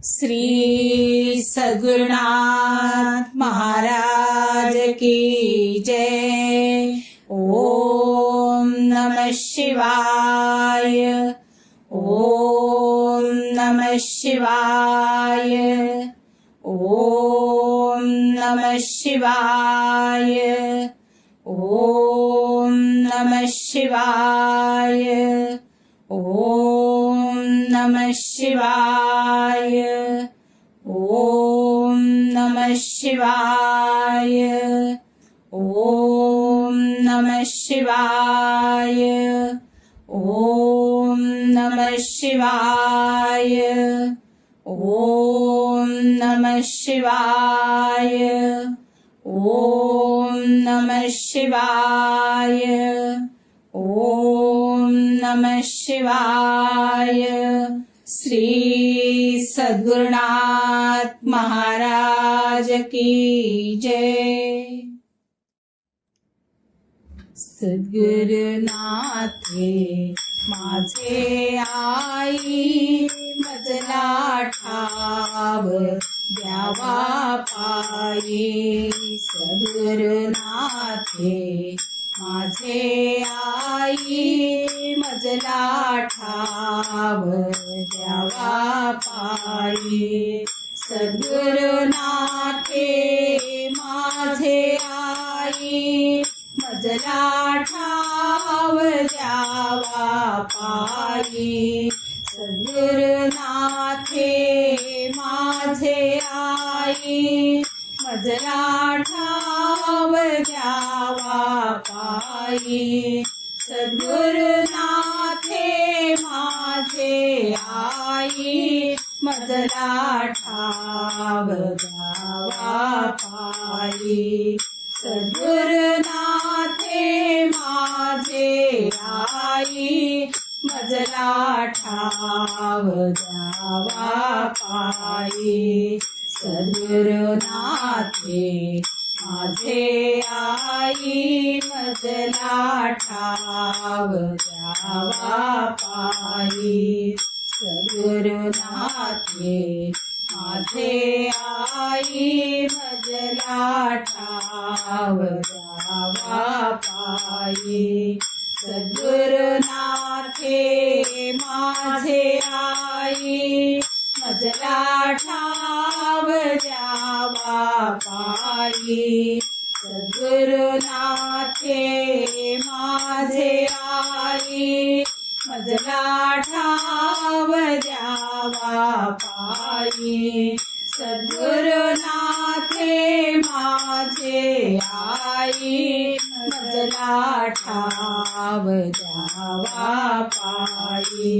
श्री सद्गुरुनाथ महाराज की जय। ओम नमः शिवाय। ओम नमः शिवाय। ओम नमः शिवाय। ओम नमः शिवाय। ओम नमः शिवाय। ओम नमः शिवाय। ओम नमः शिवाय। ओम नमः शिवाय। ओम नमः शिवाय। ओम नमः शिवाय। ओम नमः शिवाय। श्री सद्गुरुनाथ महाराज की जय। सद्गुरुनाथे माझे आई, मजला ठाव द्यावा पायी। सद्गुरुनाथे माझे आई, मजला ठाव द्यावा पायी। सद्गुरुनाथे माझे आई, मजला ठाव द्यावा पायी। सद्गुरुनाथे माझे आई, मजला ठाव द्यावा पायी। सद्गुरुनाथे माझे आई, मजला ठाव द्यावा पायी। सद्गुरुनाथे माझे आई, मजला ठाव द्यावा पायी। सद्गुरुनाथे माझे आई, मजला ठाव द्यावा पायी। सद्गुरुनाथे माझे आई, मजला ठाव द्यावा पायी। सद्गुरुनाथे माझे आई, मजला ठाव द्यावा पायी। सद्गुरुनाथे माझे आई, मजला ठाव द्यावा पायी। सद्गुरुनाथे माझे आई, मजला ठाव द्यावा पायी।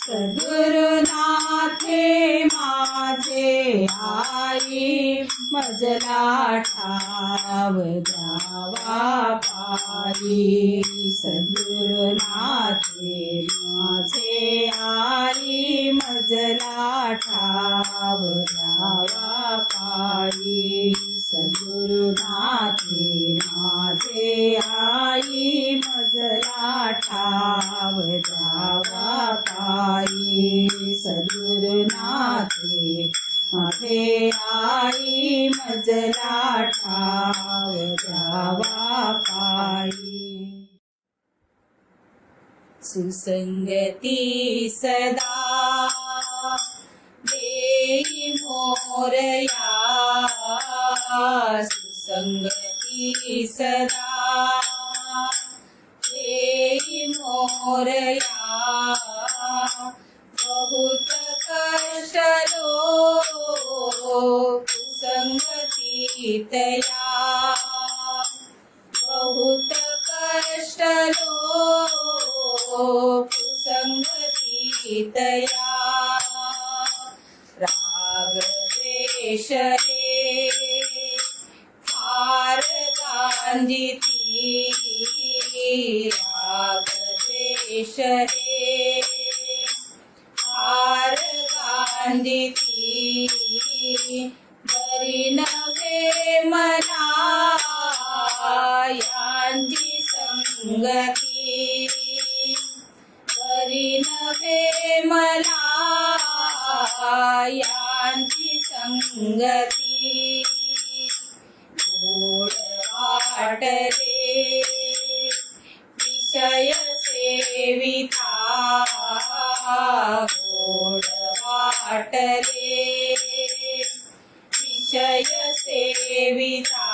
सद्गुरुनाथे माझे आई, मजला ठाव द्यावा पायी। सद्गुरुनाथे माझे आई, मजला ठाव द्यावा पायी। सद्गुरुनाथे माझे आई, मजला ठाव द्यावा पायी। सद्गुरुनाथे माझे आई, मजला ठाव द्यावा पायी। सुसंगती सदा देई मोरया। सुसंगती सदा देई मोरया। बहुत कष्ट लो कुसंगती तया। बहुत कष्ट लो कुसंगती तया। राग द्वेष रे फार गांजिती। राग द्वेष रे फार गांजिती। बरी नव्हे मला यांची संगती। बरी नव्हे मला या संगती गोड वाटले विषय सेविता गोड वाटले विषय सेविता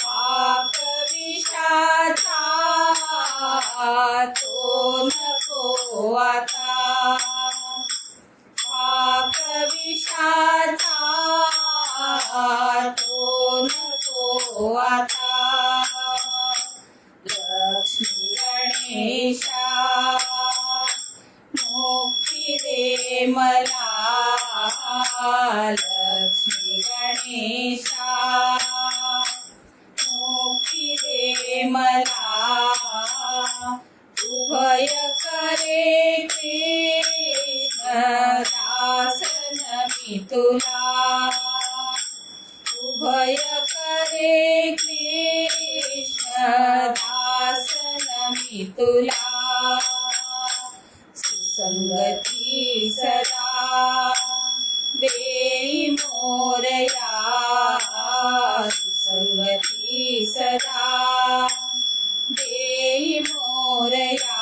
पाप विषाचा तो नको आता पाप विषाचा तो नको आता लक्ष्मी गणेशा मुक्ती दे मला लक्ष्मी गणेशा मुक्ती दे मला उभय करे कृष्ण दासन मी तुला उभय करे कृष्ण दासन मी तुला सुसंगती सदा देई मोरया सुसंगती सदा देई मोरया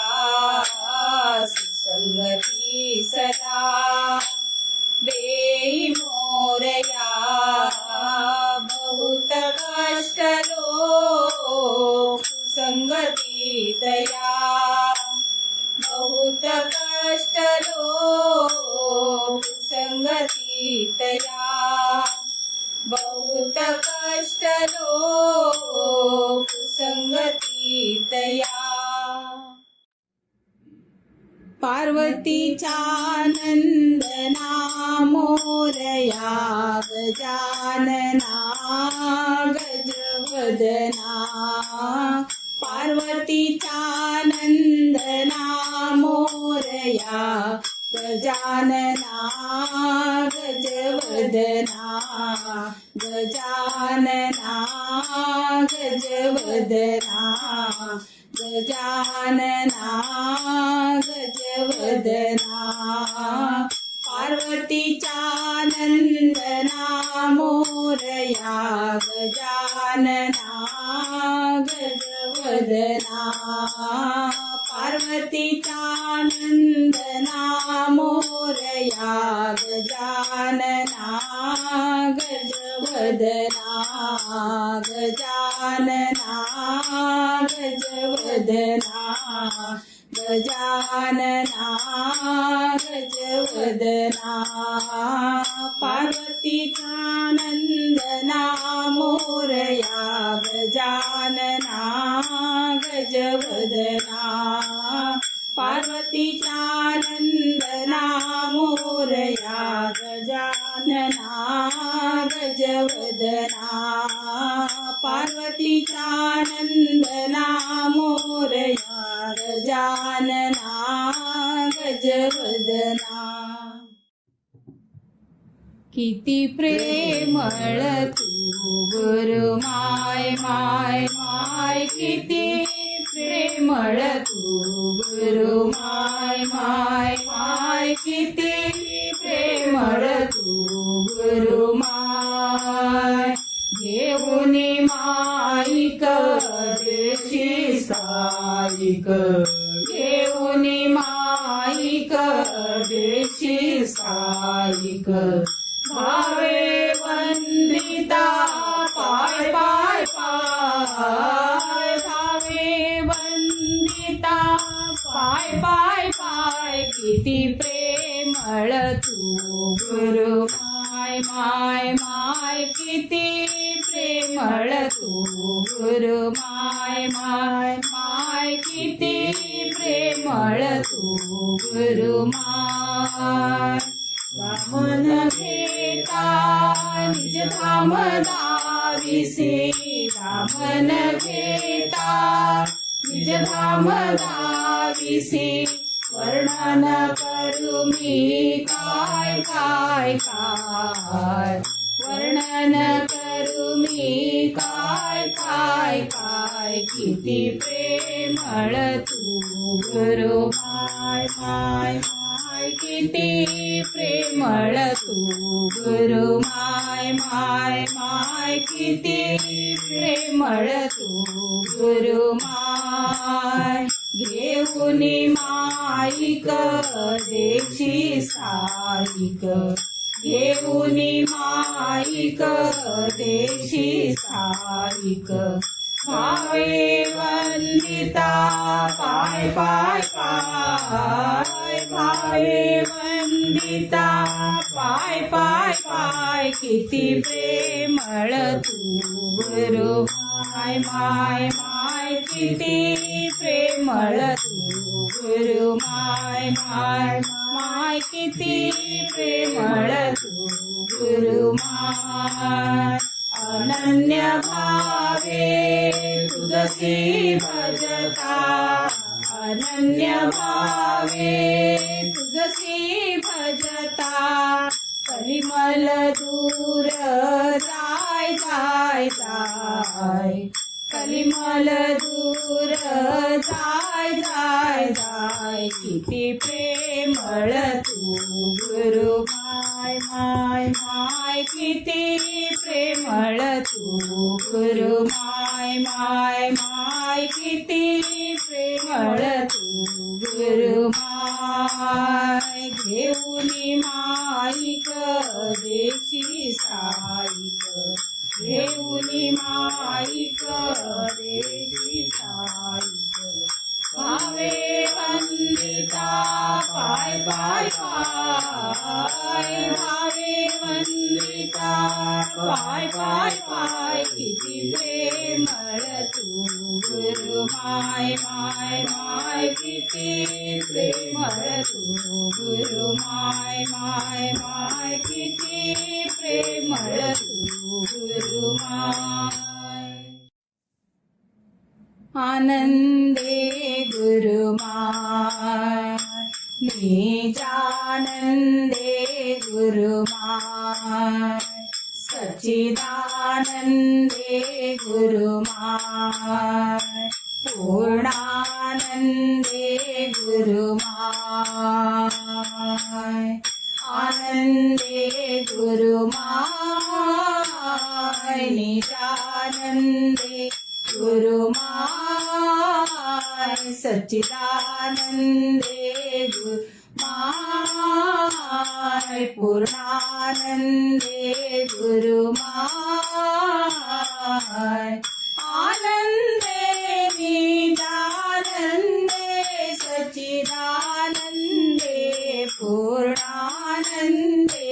सुसंगती सदा देई मोरया बहुत कष्ट लो सुसंगती दया बहुत कष्ट लोक संगती तया बहुत कष्ट लोक संगती तया पार्वतीचा नंदना मोरया गजानना गजवदना पार्वतीचा नंदना मोरया गजानना गजवदना गजानना गजवदना गजानना गजवदना पार्वतीचा नंदना मोरया गजानना गजवदना पार्वतीचा नंदना मोरया गजानना गजवदना गजानना गजवदना गजानना गजवदना पार्वतीचा नंदना मोरया गजानना गजवदना पार्वतीचा नंदना मोरया गजानना गजवदना पार्वतीचा नंदना मोरया गजानना गजवदना किती प्रेमळ तू गुरु माय माय माय किती प्रेमळ तू गुरु माय माय माय किती प्रेमळ तू गुरु माय घेऊन माईक देशी साईक घेऊन माईक देशी साईक भावे वंदिता पाय पाय पाय भावे वंदिता पाय पाय पाय किती प्रेमळ तू गुरु माय माय माय किती प्रेमळ तू गुरु माय माय माय किती प्रेमळ तू गुरु माय वामन घेता निज धाम दाविसी वामन घेता निज धाम दाविसी वर्णन करू मी काय काय काय वर्णन करू मी काय काय काय किती प्रेमळ तू गुरु माय माय माय किती प्रेमळ तू गुरु माय माय माय किती प्रेमळ तू गुरु माय घेऊन माईक देशी साईक घेऊन माईक देशी साईक भावे वंदिता पाय पाय पाय भावे वंदिता पाय पाय पाय किती प्रेमळ तू गुरु माय माय माय किती प्रेमळ तू गुरु माय माय माय किती प्रेमळ तू गुरु माय अनन्य भावे तुझसी भजता अनन्य भावे तुझसी भजता कलिमल दूर जाय जाय जाय कलिमल दूर जाय जाय जाय किती प्रेमळ तू गुरु माय माय माय किती प्रेमळ तू गुरु माय माय माय किती प्रेमळ तू गुरु माय घेऊन माईक देशी साईक घेऊन माईक देशी साईक भावे वंदिता पाय पाय पाय भावे वंदिता पाय पाय पाय किती प्रेमळ तू गुरु माय माय माय किती प्रेमळ तू गुरु माय माय माय किती प्रेमळ तू गुरु माय आनंदे गुरु माय निजानंदे गुरु माय सच्चिदानंदे गुरु माय पूर्णानंदे गुरु माय आनंदे गुरु माय निजानंदे गुरु माय सच्चिदानंदे गुरु माय पूर्णानंदे गुरु माय आनंदे निजानंदे सच्चिदानंदे पूर्णानंदे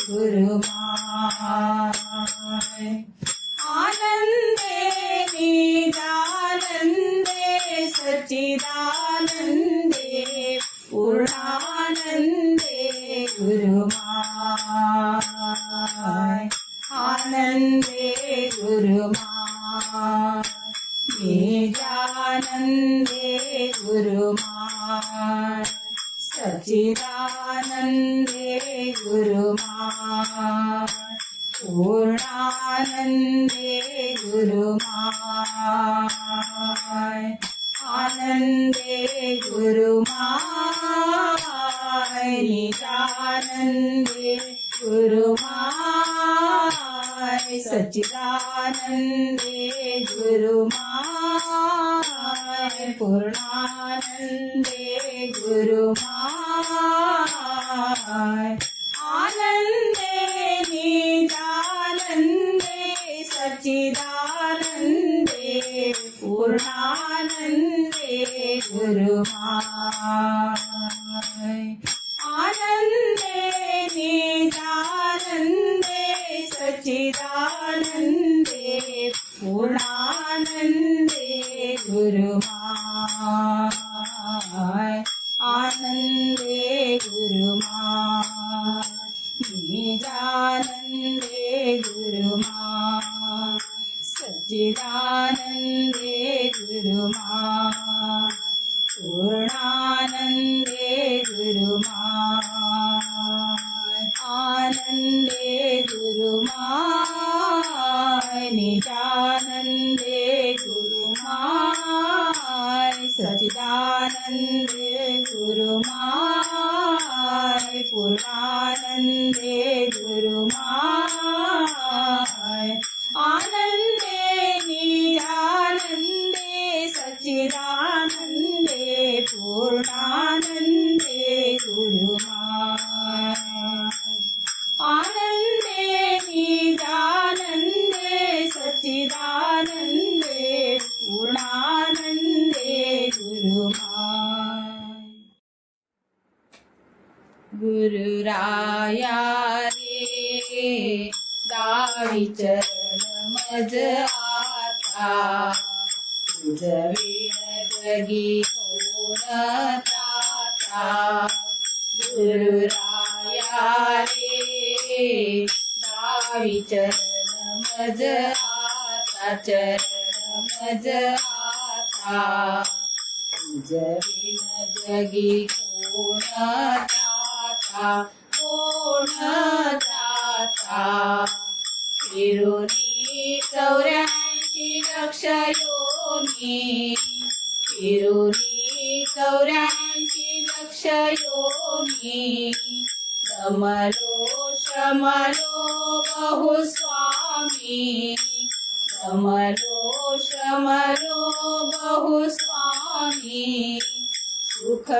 गुरु माय आनंदे निजानंदे सच्चिदानंदे पूर्णानंदे गुरु माय आनंदे गुरु माय निजानंदे गुरु माय सच्चिदानंदे गुरु माय पूर्णानंदे गुरु माय आनंदे गुरु माय निजानंदे गुरु माय सच्चिदानंदे गुरु माय पूर्णानंदे गुरु माय आनंदे निजानंदे सच्चिदानंदे पूर्णानंदे गुरु माय आनंदे निजानंदे पूर्णानंदे गुरुमाय आनंदे निरानंदे सच्चिदानंदे पूर्णानंदे गुरुमाय आनंदे निरानंदे सच्चिदानंदे पूर्णानंदे गुरुमाय गुरुराया रे दावी चरण मज आता तुझ विण जगी कोण त्राता गुरुराया रे दावी चरण मज आता चरण मज आता तुझ विण जगी कोण त्राता कोण त्राता फिरुनी 84 लक्ष योनी फिरुनी 84 लक्ष योनी दमलो श्रमलो बहुस्वामी दमलो श्रमलो बहुस्वामी सुख न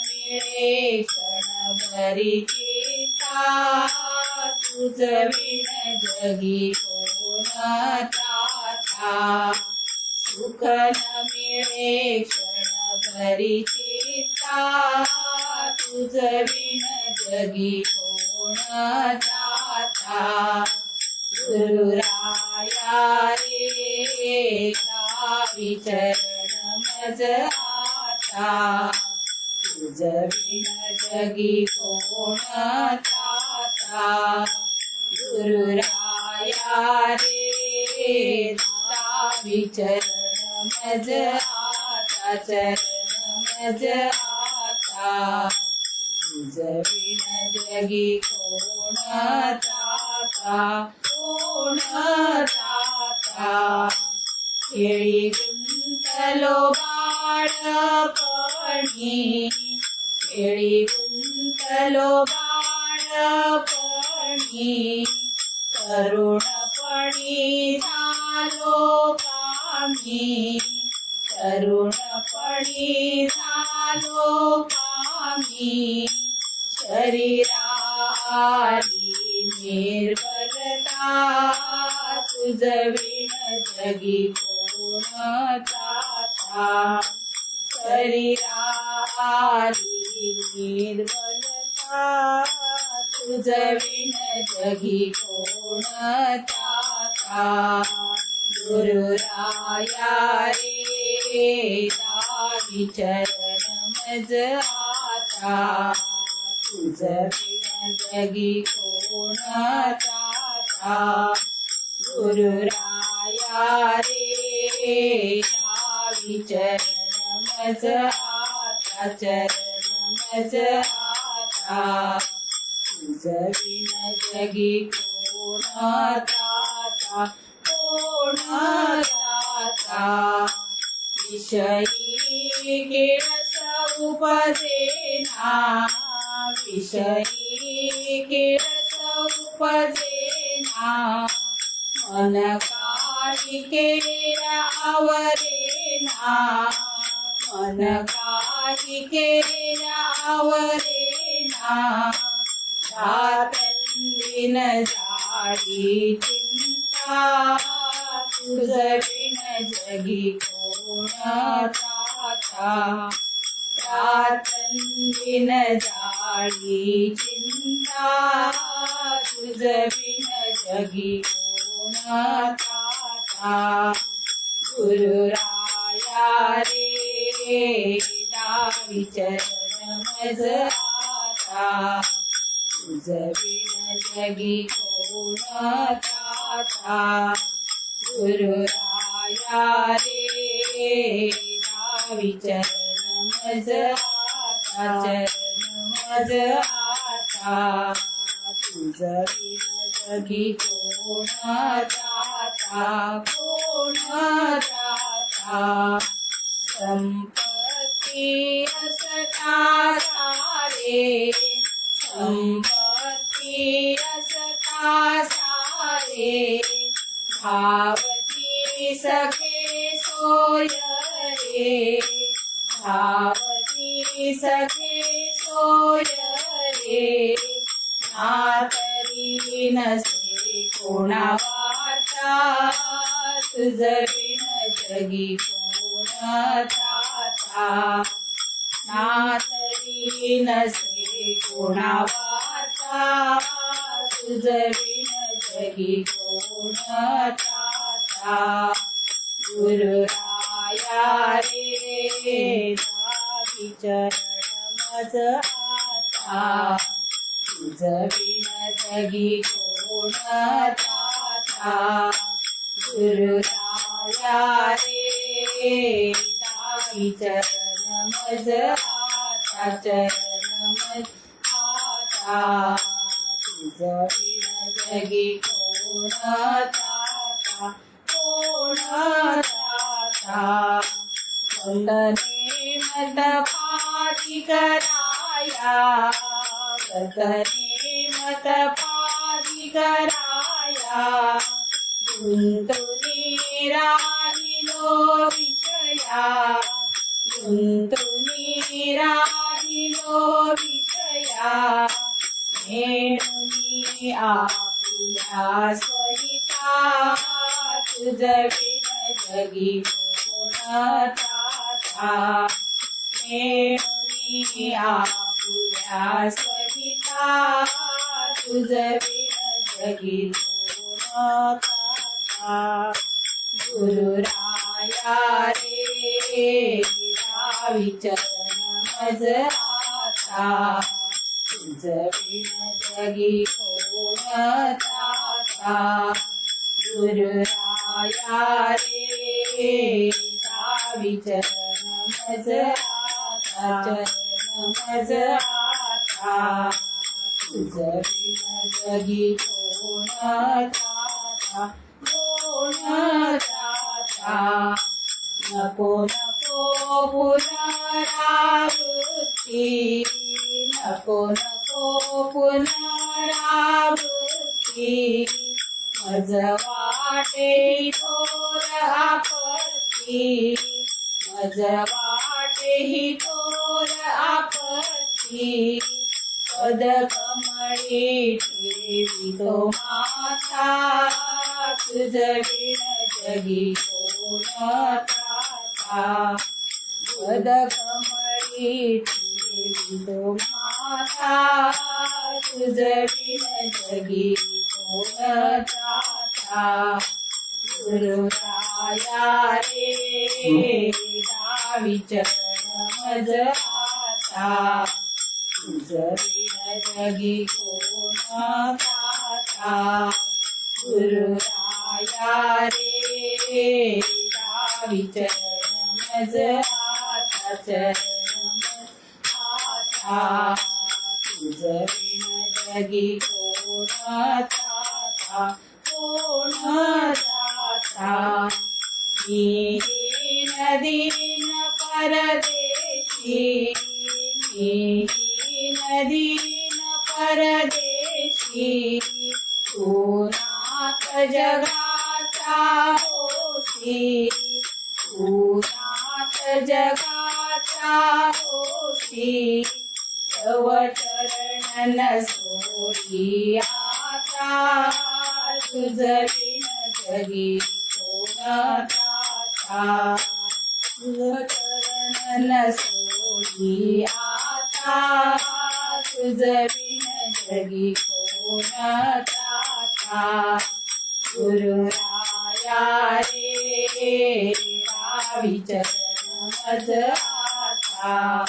मिळे क्षणभरी चित्ता तुझ विण जगी कोण त्राता सुख न मिळे क्षणभरी चित्ता तुझ विण जगी कोण त्राता गुरुराया रे दावी चरण मज आता तुझ विण जगी कोण त्राता गुरुराया रे दावी चरण मज आता चरण मज आता तुझ विण जगी कोण त्राता कोण त्राता खेळी गुंतलो बाळपणी खेळी गुंतलो बाळपणी तरुणपणी झालो कामी तरुणपणी झालो कामी शरीराली निर्बलता तुझ विण जगी कोण त्राता शरीराली निर्बलता तुझ विण जगी कोण त्राता गुरुराया रे दावी चरण मज आता तुझ विण जगी कोण त्राता गुरुराया रे दावी चरण मज आता चरण मज आता तुझ विण जगी कोण त्राता कोण त्राता विषयी किळस उपजेना विषयी किळस उपजेना मन कालिकेला आवरेना मन कालिकेला आवरेना रात्रंदिन जाळी चिंता तुझ विण जगी कोण त्राता रात्रंदिन जाळी चिंता तुझ विण जगी कोण त्राता गुरुराया रे दावी चरण मज आता तुझ विण जगी कोण त्राता गुरुराया रे दावी चरण मज आता चरण मज आता तुझ विण जगी कोण त्राता कोण त्राता संपत्ती असता रे नसे कोणा वार्ता तुझ बिन जगी कोण त्राता ना तरी नसे कोणा वार्ता तुझ बिन जगी कोण त्राता गुरुराया रे दावी चरण मज आता तुझ बिन जगी कोण त्राता गुरुराया रे दावी चरण मज आता चरण मज आता तुझ बिन जगी कोण त्राता कोण त्राता वंदने मत पाठी कराया वंदने मत पाठी कराया गुंतुनी राहिलो विषया गुंतुनी राहिलो विषया नेणुनी आपुल्या स्वहिता तुझ बिन जगी कोण त्राता नेणुनी आपुल्या स्वहिता तुझ बिन जगी कोण त्राता गुरुराया रे दावी चरण मज आता तुझ बिन जगी कोण त्राता गुरुराया रे दावी चरण मज आता चरण मज आता तुझ बिन जगी कोण त्राता कोण त्राता नको नको पुनरावृत्ती नको नको पुनरावृत्ती मज वाटे थोर आपत्ती मज वाटे थोर आपत्ती पद कमळी ठेवितो माता तुझ बिन जगी कोण त्राता पद कमळी ठेवितो माता तुझ बिन जगी कोण त्राता गुरुराया रे दावी चरण मज आता तुझ बिन जगी कोण त्राता गुरुराया रे दावी चरण मज आता चरण मज आता तुझ बिन जगी कोण त्राता कोण त्राता दीन दीन परदेशी दीन परदेशी तू नाथ जगाचा होसी तू नाथ जगाचा होसी तव चरण सोडी आता तुझ बिन जगी कोण त्राता तुझ चरण सोडी आता तुझ बिन जगी कोण त्राता गुरुराया रे दावी चरण मज आता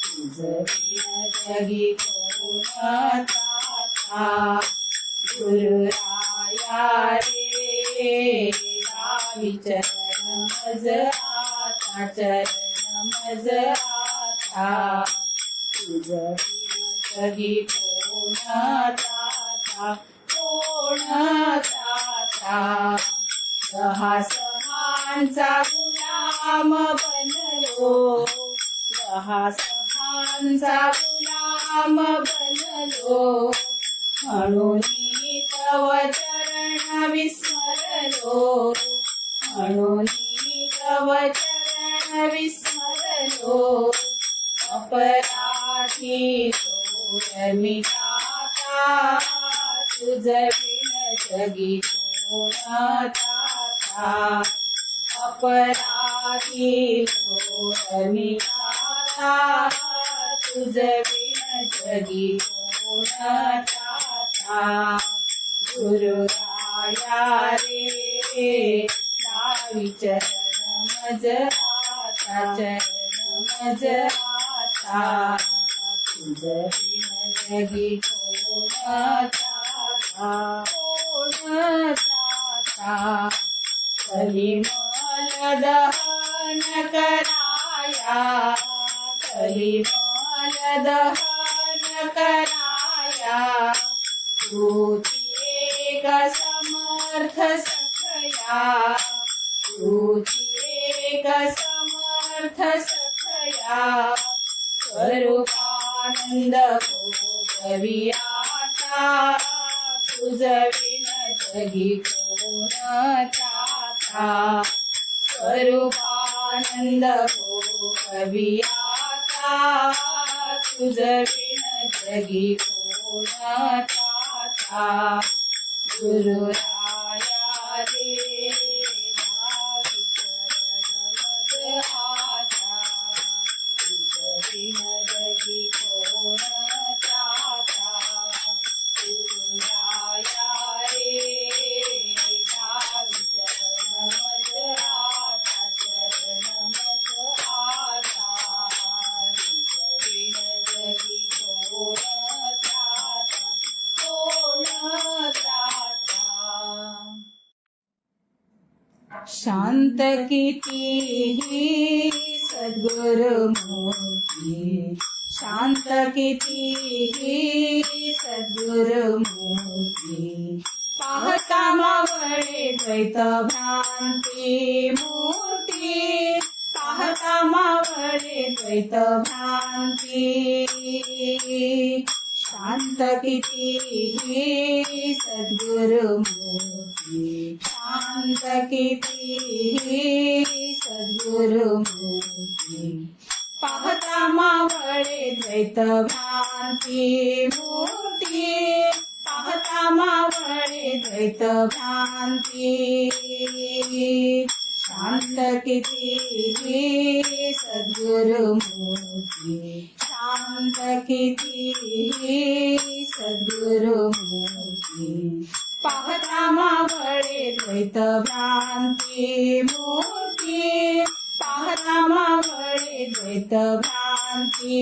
तुझ बिन जगी कोण त्राता गुरुराया रे दावी चरण मज आता चरण मज आता तुझ बिन जगी कोण त्राता कोण त्राता दहा सहांचा गुलाम बनलो दहा सहांचा गुलाम बनलो म्हणून तव चरण विस्मरलो म्हणून तव चरण विस्मरलो अपराधी सोड मिटाता तुझ बिन जगी कोण त्राता अपराधी थोरमी त्राता तुझ बिन जगी कोण त्राता गुरुराया रे दावी चरण मज आता चरण मज आता तुझ बिन जगी कोण त्राता कोण त्राता कलिमल दहन कराया कलिमल दहन कराया तुझी एक समर्थ सखया तुझी एक समर्थ सखया स्वरूपानंद भोगवी आता तुझ बिन जगी कोण त्राता स्वरूपानंद भोगवी आता तुझ बिन जगी कोण त्राता गुरुराया रे दावी चरण मज आता तुझ बिन जगी कोण त्राता गुरुराया रे दावी चरण मज आता चरण मज आता तुझ बिन जगी कोण त्राता कोण त्राता शांत कितीही सद्गुरुमूर्ती शांत कितीही सद्गुरुमूर्ती पाहता मावळे द्वैत भ्रांती मूर्ती पाहता मावळे द्वैत भ्रांती शांत कितीही सद्गुरुमूर्ती शांत कितीही सद्गुरुमूर्ती पाहता मावळे द्वैत भ्रांती मूर्ती पाहता मावळे द्वैत भ्रांती शांत कितीही सद्गुरुमूर्ती शांत कितीही सद्गुरुमूर्ती पाहता मावळे द्वैत भ्रांती मूर्ती पाहता मावळे द्वैत भ्रांती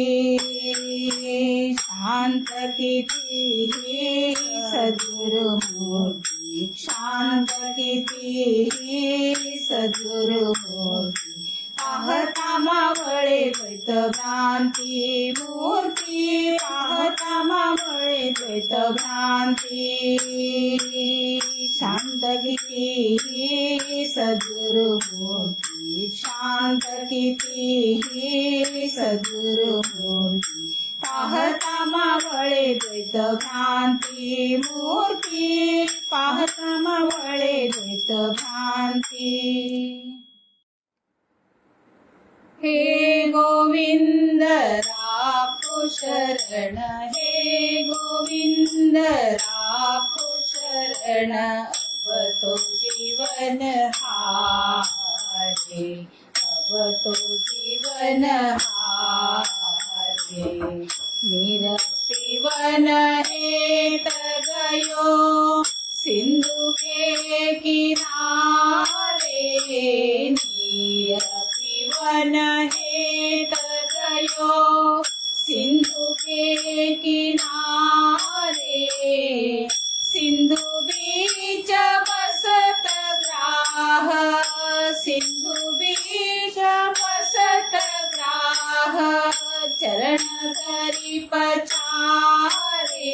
शांत कितीही सद्गुरुमूर्ती शांत कितीही सद्गुरुमूर्ती पाहता मावळे द्वैत भ्रांती मूर्ती पाहता मावळे द्वैत भ्रांती शांत कितीही सद्गुरुमूर्ती शांत कितीही सद्गुरुमूर्ती पाहता मावळे द्वैत भ्रांती मूर्ती पाहता मावळे द्वैत भ्रांती हे गोविंद राखो शरण हे गोविंद राखो शरण अब तो जीवन हारे अब तो जीवन हारे निरपीवन हेत गयो सिंधु के किनारे निरपीवन हेत गयो सिंधु के किनारे सिंधु बीच बसत ग्राह सिंधु बीच बसत ग्राह चरण धरि पचारे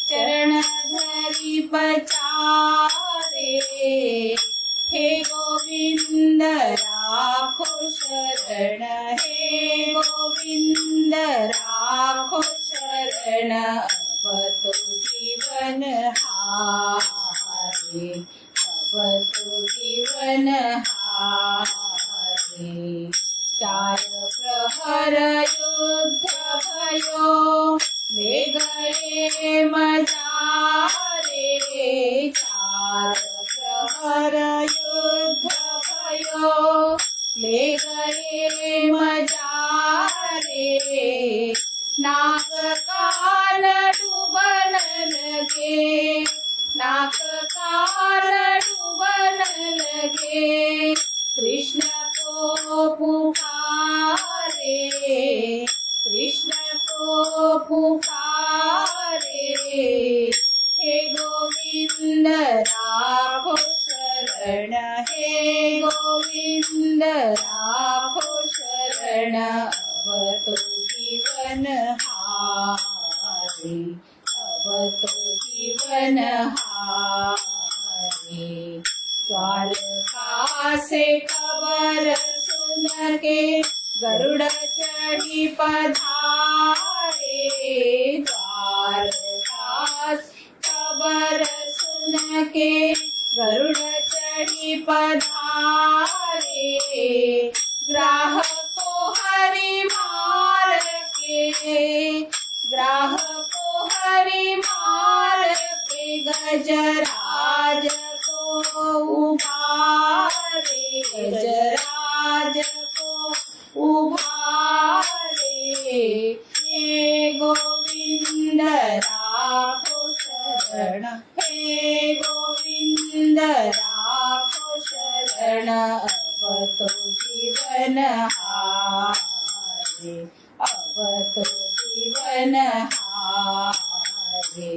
चरण धरि पचारे हे गोविंद राखो शरण हे गोविंद राखो शरण अब तो जीवन हारे अब तो जीवन हारे चार प्रहर युद्ध भयो ले गए अब तो जीवन हारे। द्वारका से खबर सुन के गरुड़ चढ़ी पधारे। द्वारका खबर सुन के गरुड़ चढ़ी पधारे। ग्राहको हरि मार के, ग्राहको हरि मार के गजराज को उभारे। गजराज को उभारे। हे गोविंद राखो शरण, हे गोविंद राखो शरण। अब तो जीवन हारे, अब तो जीवन हारे।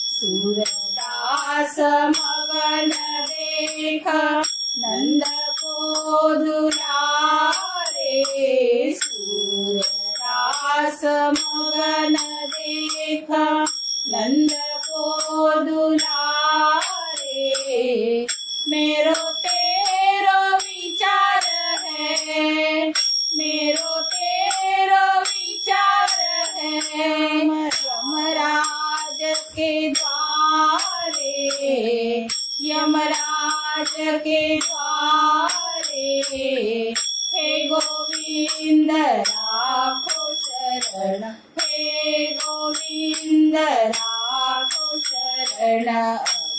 सूरदास मगन देख नंद को दुलारे। सूरदास मगन देख नंद को दुलारे। मेरो तेरो विचार है, मेरो तेरो विचार है। यमराज के द्वारे, यमराज के द्वारे। हे गोविंद राखो शरण, हे गोविंद राखो शरण।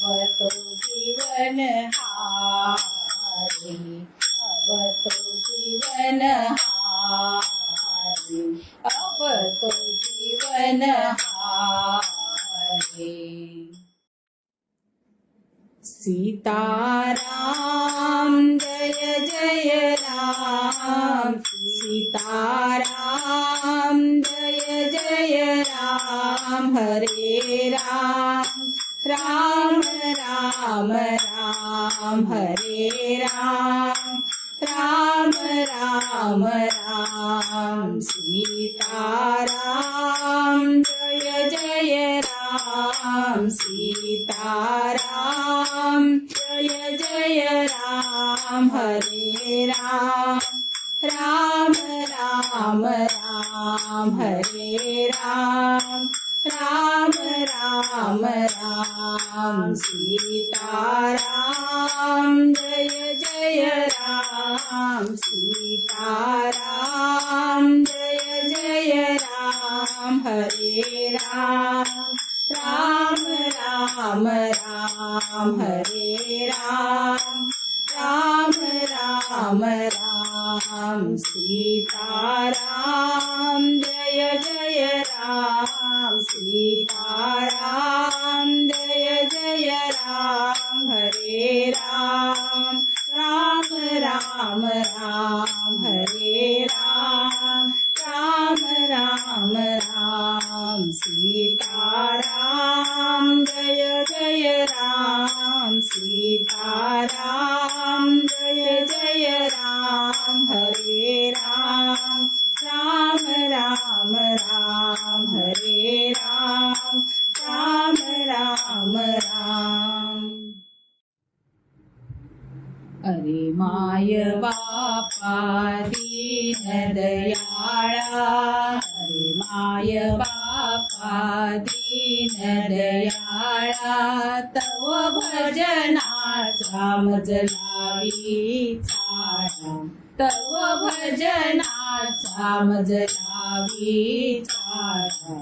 अब तो जीवन हारे, अब तो जीवन हारे, अब तो जीवन हारे। सीताराम जय जय राम, सीताराम जय जय राम। हरे राम राम राम राम, हरे राम राम राम राम। सीताराम जय जय राम, सीताराम जय जय राम। हरे राम राम राम राम, हरे राम राम राम राम। सीताराम जय जय राम, सीताराम जय जय राम। हरे राम राम राम राम, हरे राम राम राम राम। सीताराम जय जय राम, सीताराम जय जय राम। हरे राम राम राम राम, हरे राम राम राम राम। सीताराम जय जय राम, सीताराम जय जय राम। हरे राम राम राम राम, हरे राम राम राम राम। अरे माय बापा दीन दयाळा, अरे माय बापा दीन दयाळा। तव भजनाचा मजलावी चाळा, तव भजनाचा मजलावी चाळा।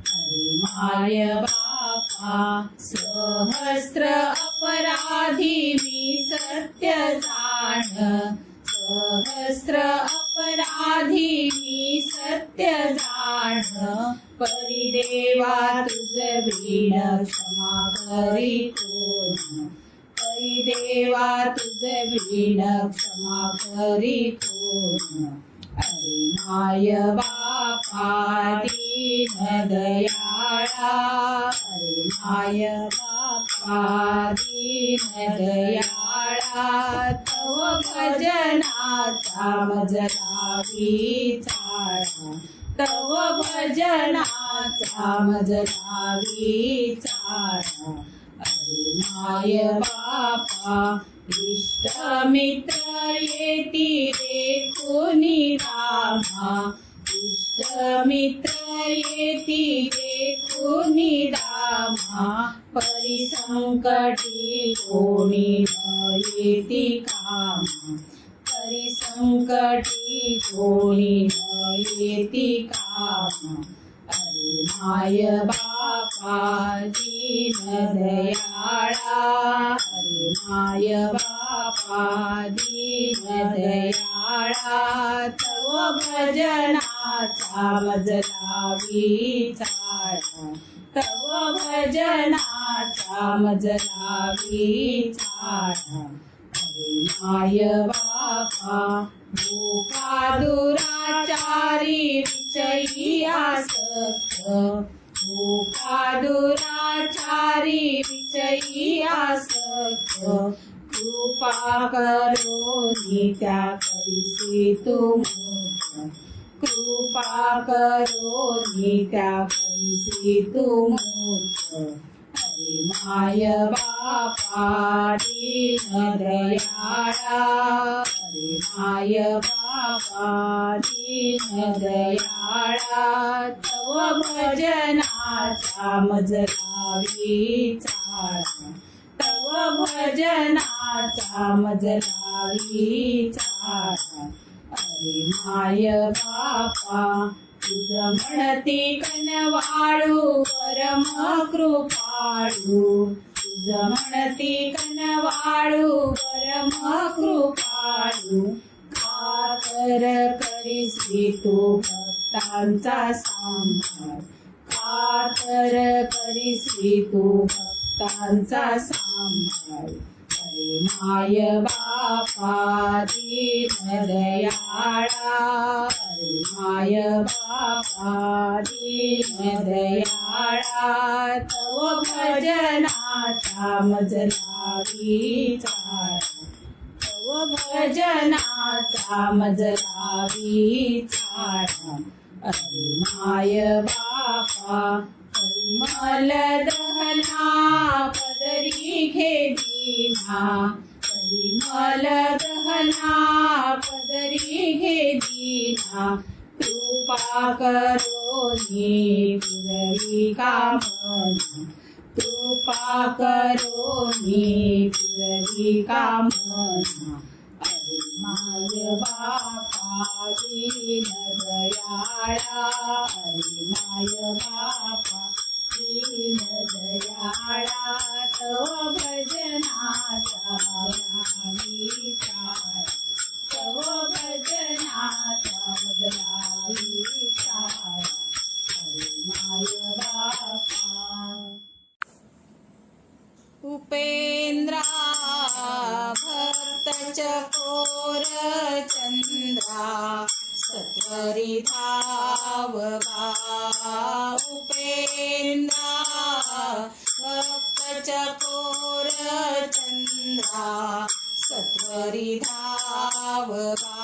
अरे माय बापा सहस्र अपराधी मी सत्य जाण, सहस्र अपराधी मी सत्य जाण। परिदेवा तुझ विण क्षमा करी कोण, परिदेवा तुझ विण क्षमा करी कोण। अरे माय बापा दीन दयाळा, अरे माय बापा दीन दयाळा। तव भजनाचा मजलावी चाळा, तव भजनाचा मजला विचारा. अरे माय बापा इष्ट मित्र येती रे कोणी रामा. इष्ट मित्र येती रे कोणी रामा. परिसंकटी कोणी न येती कामा. परिसंकटी कोणी न येती कामा. अरे माय बापा दीन दयाळा. अरे माय बापा दीन दयाळा. तव भजनाचा मजला विचारा. तव भजनाचा मजला विचारा. अरे माय बापा भूका दुराचारी विषयी आसक्त. भूका दुराचारी विषयी आसक्त. कृपा करोनी त्या करिसी तू मुक्त. कृपा करोनी त्या करिसी तू मुक्त. अरे माय बापा दीन दयाळा. अरे माय बापा दीन दयाळा. तव भजनाचा मजला विचारा. तव भजनाचा मजला विचारा. अरे माय बापा तुझ म्हणती कनवाळू परम कृपाळू. तुझ म्हणती कनवाळू परम कृपाळू. कातर करीसी तू भक्तांचा सांभाळ. कातर करीसी तू भक्तांचा सांभाळ. अरे माय बापा दीन दयाळा. अरे माय बापा दीन दयाळा. तव भजनाचा मजला विचारा. तव भजनाचा मजला विचारा. अरे माय बापा परिमल दहना पदरी घे दीना. परिमल दहना पदरी घे दीना. कृपा करोनी पुरवी कामना. कृपा करोनी पुरवी कामना. अरे माय बापा दीन दयाळा. अरे माय बापा दीन दयाळा. तव भजनाचा मजला विचारा. तव भजनाचा मजला विचारा. अरे माय बापा. उपेंद्रा भक्त चकोर चंद्रा. सत्वरी धावगा. उपेंद्रा भक्त चकोर चंद्रा. सत्वरी धावगा.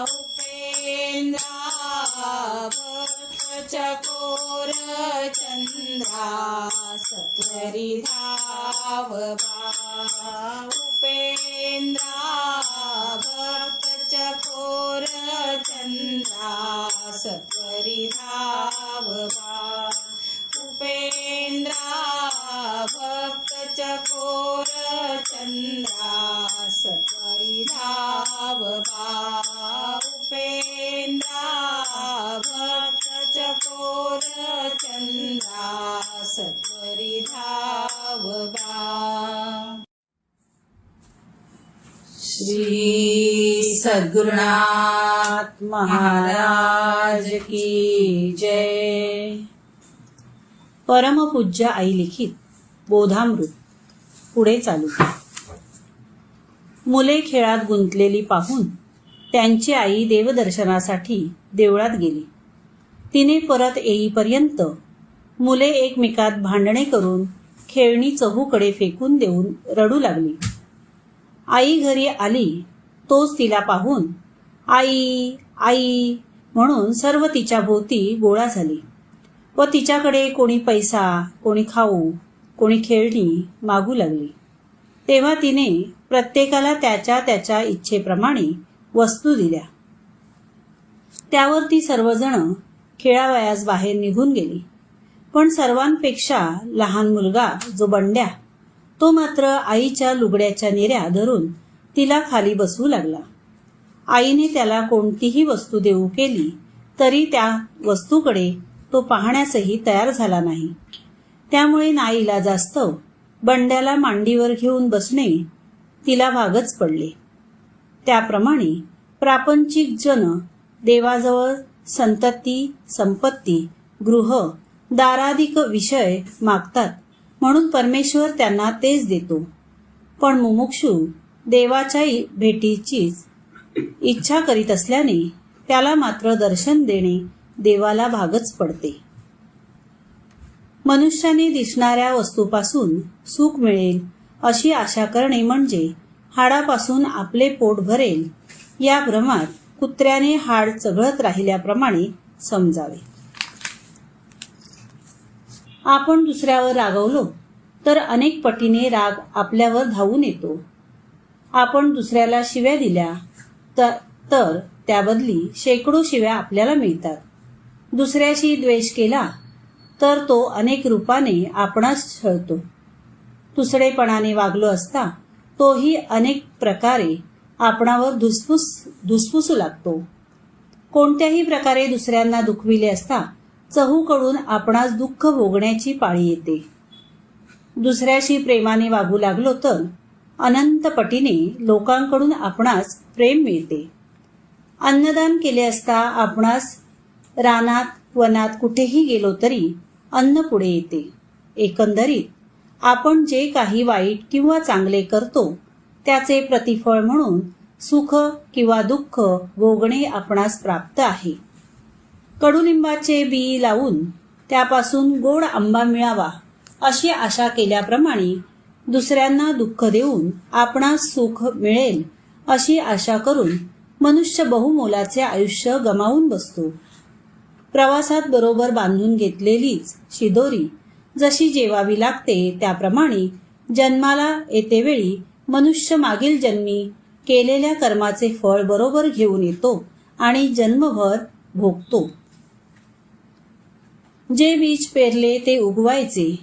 उपेंद्रा भक्त चकोर चंद्रा. सत्वरी धावगा. उपेंद्रा भक्त चकोर चंद्रा. सत्वरी धावगा. उपेंद्रा भक्त चकोर चंद्रा. सत्वरी धावगा. उपेंद्रा भक्त चकोर चंद्रा. सत्वरी धावगा. श्री सद्गुरुनाथ महाराज की जय. परमपूज्य आई लिखित बोधामृत. पुढे चालू. मुले खेळात गुंतलेली पाहून त्यांची आई देवदर्शनासाठी देवळात गेली. तिने परत येईपर्यंत मुले एकमेकात भांडणे करून खेळणी चहूकडे फेकून देऊन रडू लागली. आई घरी आली तोच तिला पाहून आई आई म्हणून सर्व तिच्या भोवती गोळा झाली. व तिच्याकडे कोणी पैसा, कोणी खाऊ, कोणी खेळणी मागू लागली. तेव्हा तिने प्रत्येकाला त्याच्या त्याच्या इच्छेप्रमाणे वस्तू दिल्या. त्यावर ती सर्वजण खेळावयास बाहेर निघून गेली. पण सर्वांपेक्षा लहान मुलगा जो बंड्या, तो मात्र आईच्या लुगड्याच्या निऱ्या धरून तिला खाली बसवू लागला. आईने त्याला कोणतीही वस्तू देऊ केली तरी त्या वस्तूकडे तो पाहण्यासही तयार झाला नाही. त्यामुळे नाईलाजास्तव बंड्याला मांडीवर घेऊन बसणे तिला भागच पडले. त्याप्रमाणे प्रापंचिक जन देवाजवळ संतती, संपत्ती, गृह, दाराधिक विषय मागतात, म्हणून परमेश्वर त्यांना तेच देतो. पण मुमुक्षू देवाच्या भेटीचीच इच्छा करीत असल्याने त्याला मात्र दर्शन देणे देवाला भागच पडते. मनुष्याने दिसणाऱ्या वस्तूपासून सुख मिळेल अशी आशा करणे म्हणजे हाडापासून आपले पोट भरेल या भ्रमात कुत्र्याने हाड चघळत राहिल्याप्रमाणे समजावे. आपण दुसऱ्यावर रागवलो तर अनेक पटीने राग आपल्यावर धावून येतो. आपण दुसऱ्याला शिव्या दिल्या तर त्याबदली शेकडो शिव्या आपल्याला मिळतात. दुसऱ्याशी द्वेष केला तर तो अनेक रूपाने आपणास छळतो. तुसडेपणाने वागलो असता तोही अनेक प्रकारे आपणावर धुसफुसू लागतो. कोणत्याही प्रकारे दुसऱ्यांना दुखविले असता चहूकडून आपणास दुःख भोगण्याची पाळी येते. दुसऱ्याशी प्रेमाने वागू लागलो तर अनंत पटीने लोकांकडून आपणास प्रेम मिळते. अन्नदान केले असता आपणास रानात वनात कुठेही गेलो तरी अन्न पुढे येते. एकंदरीत आपण जे काही वाईट किंवा चांगले करतो त्याचे प्रतिफळ म्हणून सुख किंवा दुःख भोगणे आपणास प्राप्त आहे. कडुलिंबाचे बी लावून त्यापासून गोड आंबा मिळावा अशी आशा केल्याप्रमाणे दुसऱ्यांना दुःख देऊन आपणास सुख मिळेल अशी आशा करून मनुष्य बहुमोलाचे आयुष्य गमावून बसतो. प्रवासात बरोबर बांधून घेतलेलीच शिदोरी जशी जेवावी लागते त्याप्रमाणे जन्माला येतेवेळी मनुष्य मागील जन्मी केलेल्या कर्माचे फळ बरोबर घेऊन येतो आणि जन्मभर भोगतो. जे बीज पेरले ते उगवायचे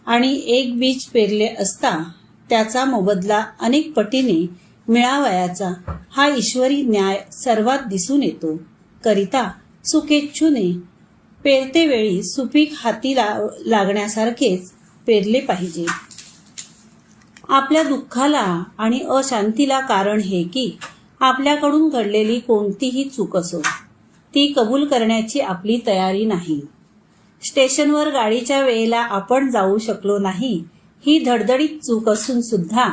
आणि एक बीज पेरले असता त्याचा मोबदला अनेक पटीने मिळावयाचा हा ईश्वरी न्याय सर्वात दिसून येतो. करिता सुखेच्छूने पेरतेवेळी सुपीक हाती लागण्यासारखेच पेरले पाहिजे. आपल्या दुःखाला आणि अशांतीला कारण हे की आपल्याकडून घडलेली कोणतीही चूक असो ती कबूल करण्याची आपली तयारी नाही. स्टेशनवर गाडीच्या वेळेला आपण जाऊ शकलो नाही ही धडधडीत चूक असून सुद्धा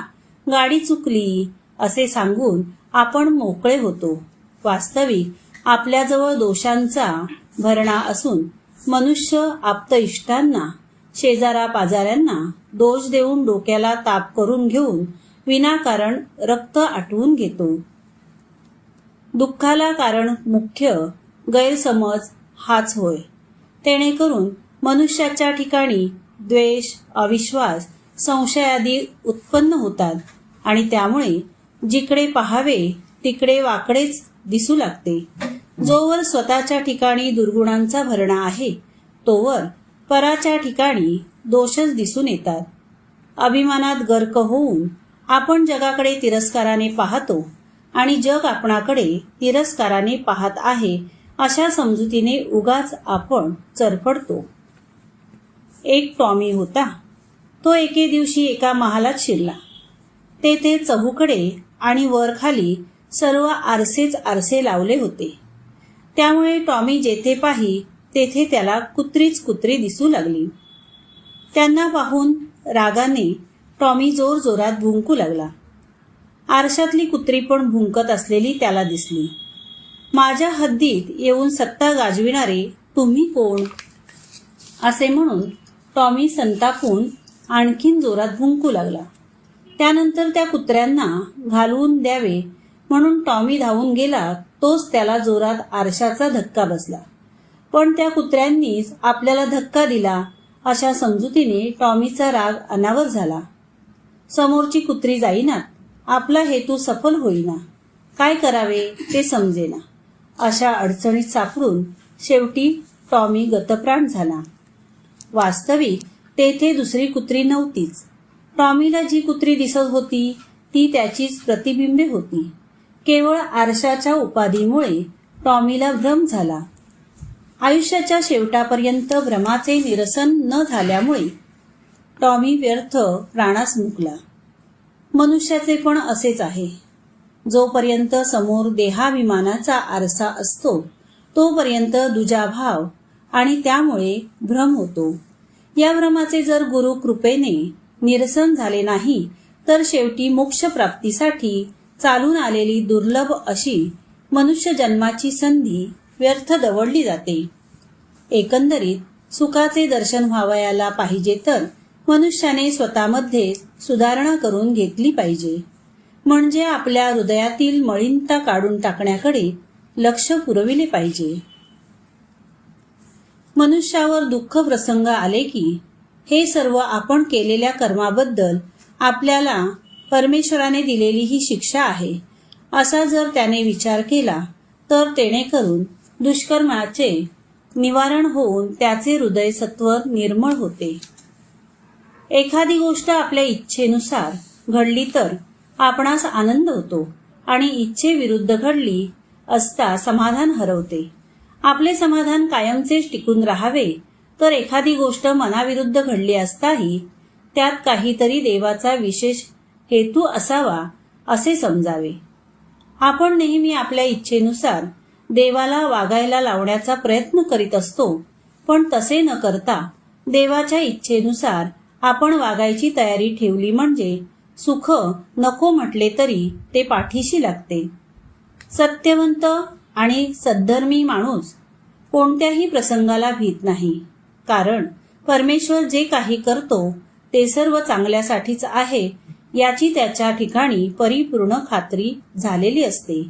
गाडी चुकली असे सांगून आपण मोकळे होतो. वास्तविक आपल्याजवळ दोषांचा भरणा असून मनुष्य आप्तइष्टांना, शेजारा पाजाऱ्यांना दोष देऊन डोक्याला ताप करून घेऊन विनाकारण रक्त आटवून घेतो. दुःखाला कारण मुख्य गैरसमज हाच होय. तेणेकरून मनुष्याच्या ठिकाणी द्वेष, अविश्वास, संशयादी उत्पन्न होतात आणि त्यामुळे जिकडे पाहावे तिकडे वाकडेच दिसू लागते. जोवर स्वतःच्या ठिकाणी दुर्गुणांचा भरणा आहे तोवर पराच्या ठिकाणी दोषच दिसून येतात. अभिमानात गर्क होऊन आपण जगाकडे तिरस्काराने पाहतो आणि जग आपणाकडे तिरस्काराने पाहत आहे अशा समजुतीने उगाच आपण चरफडतो. एक टॉमी होता. तो एके दिवशी एका महालात शिरला. तेथे चहूकडे आणि वर खाली सर्व आरसेच आरसे लावले होते. त्यामुळे टॉमी जेथे पाही तेथे त्याला कुत्रीच कुत्री दिसू लागली. त्यांना पाहून रागाने टॉमी जोरजोरात भुंकू लागला. आरशातली कुत्री पण भुंकत असलेली त्याला दिसली. माझ्या हद्दीत येऊन सत्ता गाजविणारे तुम्ही कोण असे म्हणून टॉमी संतापून आणखीन जोरात भुंकू लागला. त्यानंतर त्या कुत्र्यांना घालवून द्यावे म्हणून टॉमी धावून गेला तोच त्याला जोरात आरशाचा धक्का बसला. पण त्या कुत्र्यांनीच आपल्याला धक्का दिला अशा समजुतीने टॉमीचा राग अनावर झाला. समोरची कुत्री जाईनात, आपला हेतू सफल होईना, काय करावे ते समजेना. अशा अडचणीत सापडून शेवटी टॉमी गतप्राण झाला. वास्तविक तेथे दुसरी कुत्री नव्हतीच. टॉमीला जी कुत्री दिसत होती ती त्याचीच प्रतिबिंबे होती. केवळ आरशाच्या उपाधीमुळे टॉमीला भ्रम झाला. आयुष्याच्या शेवटापर्यंत भ्रमाचे निरसन न झाल्यामुळे टॉमी व्यर्थ प्राणास मुकला. मनुष्याचे पण असेच आहे. जोपर्यंत समोर देहाभिमानाचा आरसा असतो तोपर्यंत दुजाभाव आणि त्यामुळे भ्रम होतो. या भ्रमाचे जर गुरु कृपेने निरसन झाले नाही तर शेवटी मोक्षप्राप्तीसाठी चालून आलेली दुर्लभ अशी मनुष्य जन्माची संधी व्यर्थ दवडली जाते. एकंदरीत सुखाचे दर्शन व्हावयाला पाहिजे तर मनुष्याने स्वतःमध्ये सुधारणा करून घेतली पाहिजे. म्हणजे आपल्या हृदयातील मलिनता काढून टाकण्याकडे लक्ष पुरविले पाहिजे. मनुष्यावर दुःख प्रसंग आले की हे सर्व आपण केलेल्या कर्माबद्दल आपल्याला परमेश्वराने दिलेली ही शिक्षा आहे असा जर त्याने विचार केला तर तेणेकरून दुष्कर्माचे निवारण होऊन त्याचे हृदय सत्वर निर्मळ होते. एखादी गोष्ट आपल्या इच्छेनुसार घडली तर आपणास आनंद होतो आणि इच्छेविरुद्ध घडली असता समाधान हरवते. आपले समाधान कायमचेच टिकून राहावे तर एखादी गोष्ट मनाविरुद्ध घडली असताही त्यात काहीतरी देवाचा विशेष हेतू असावा असे समजावे. आपण नेहमी आपल्या इच्छेनुसार देवाला वागायला लावण्याचा प्रयत्न करीत असतो, पण तसे न करता देवाच्या इच्छेनुसार आपण वागायची तयारी ठेवली म्हणजे सुख नको म्हटले तरी ते पाठीशी लागते. सत्यवंत आणि सद्धर्मी माणूस कोणत्याही प्रसंगाला भीत नाही, कारण परमेश्वर जे काही करतो ते सर्व चांगल्यासाठीच आहे याची त्याच्या ठिकाणी परिपूर्ण खात्री झालेली असते.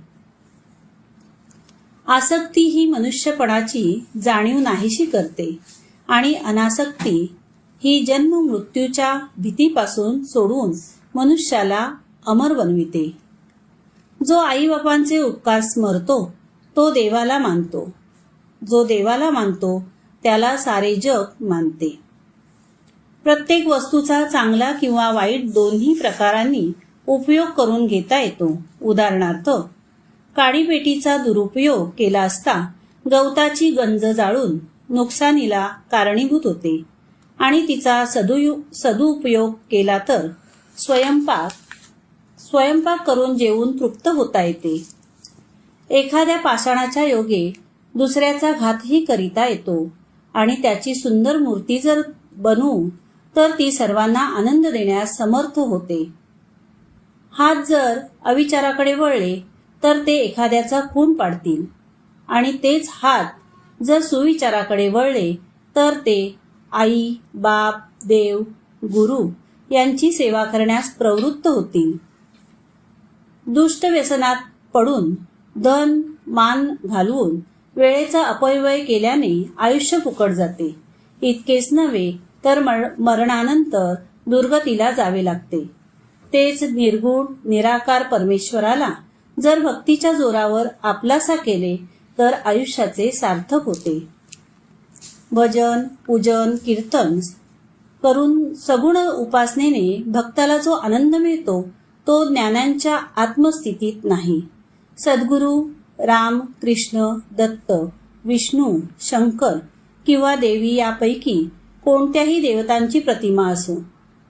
आसक्ती ही मनुष्यपणाची जाणीव नाहीशी करते आणि अनासक्ती ही जन्म मृत्यूच्या भीतीपासून सोडून मनुष्याला अमर बनविते. जो आईबापांचे उपकार स्मरतो तो देवाला मानतो, जो देवाला मानतो त्याला सारे जग मानते. प्रत्येक वस्तूचा चांगला किंवा वाईट दोन्ही प्रकारांनी उपयोग करून घेता येतो. उदाहरणार्थ, काडीपेटीचा दुरुपयोग केला असता गवताची गंज जाळून नुकसानीला कारणीभूत होते आणि तिचा सदुपयोग केला तर स्वयंपाक करून जेवून तृप्त होता येते. एखाद्या पाषाणाच्या योगे दुसऱ्याचा घातही करिता येतो आणि त्याची सुंदर मूर्ती जर बनवू तर ती सर्वांना आनंद देण्यास समर्थ होते. हात जर अविचाराकडे वळले तर ते एखाद्याचा खून पाडतील आणि तेच हात जर सुविचाराकडे वळले तर ते आई, बाप, देव, गुरु यांची सेवा करण्यास प्रवृत्त होतील. दुष्ट व्यसनात पडून धन मान घालवून वेळेचा अपव्यय केल्याने आयुष्य फुकट जाते. इतकेच नव्हे तर मरणानंतर दुर्गतीला जावे लागते. तेच निर्गुण निराकार परमेश्वराला जर भक्तीच्या जोरावर आपलासा केले तर आयुष्याचे सार्थक होते. भजन, पूजन, कीर्तन करून सगुण उपासनेने भक्ताला जो आनंद मिळतो तो ज्ञानांच्या आत्मस्थितीत नाही. सद्गुरु राम, कृष्ण, दत्त, विष्णू, शंकर किंवा देवी यापैकी कोणत्याही देवतांची प्रतिमा असो,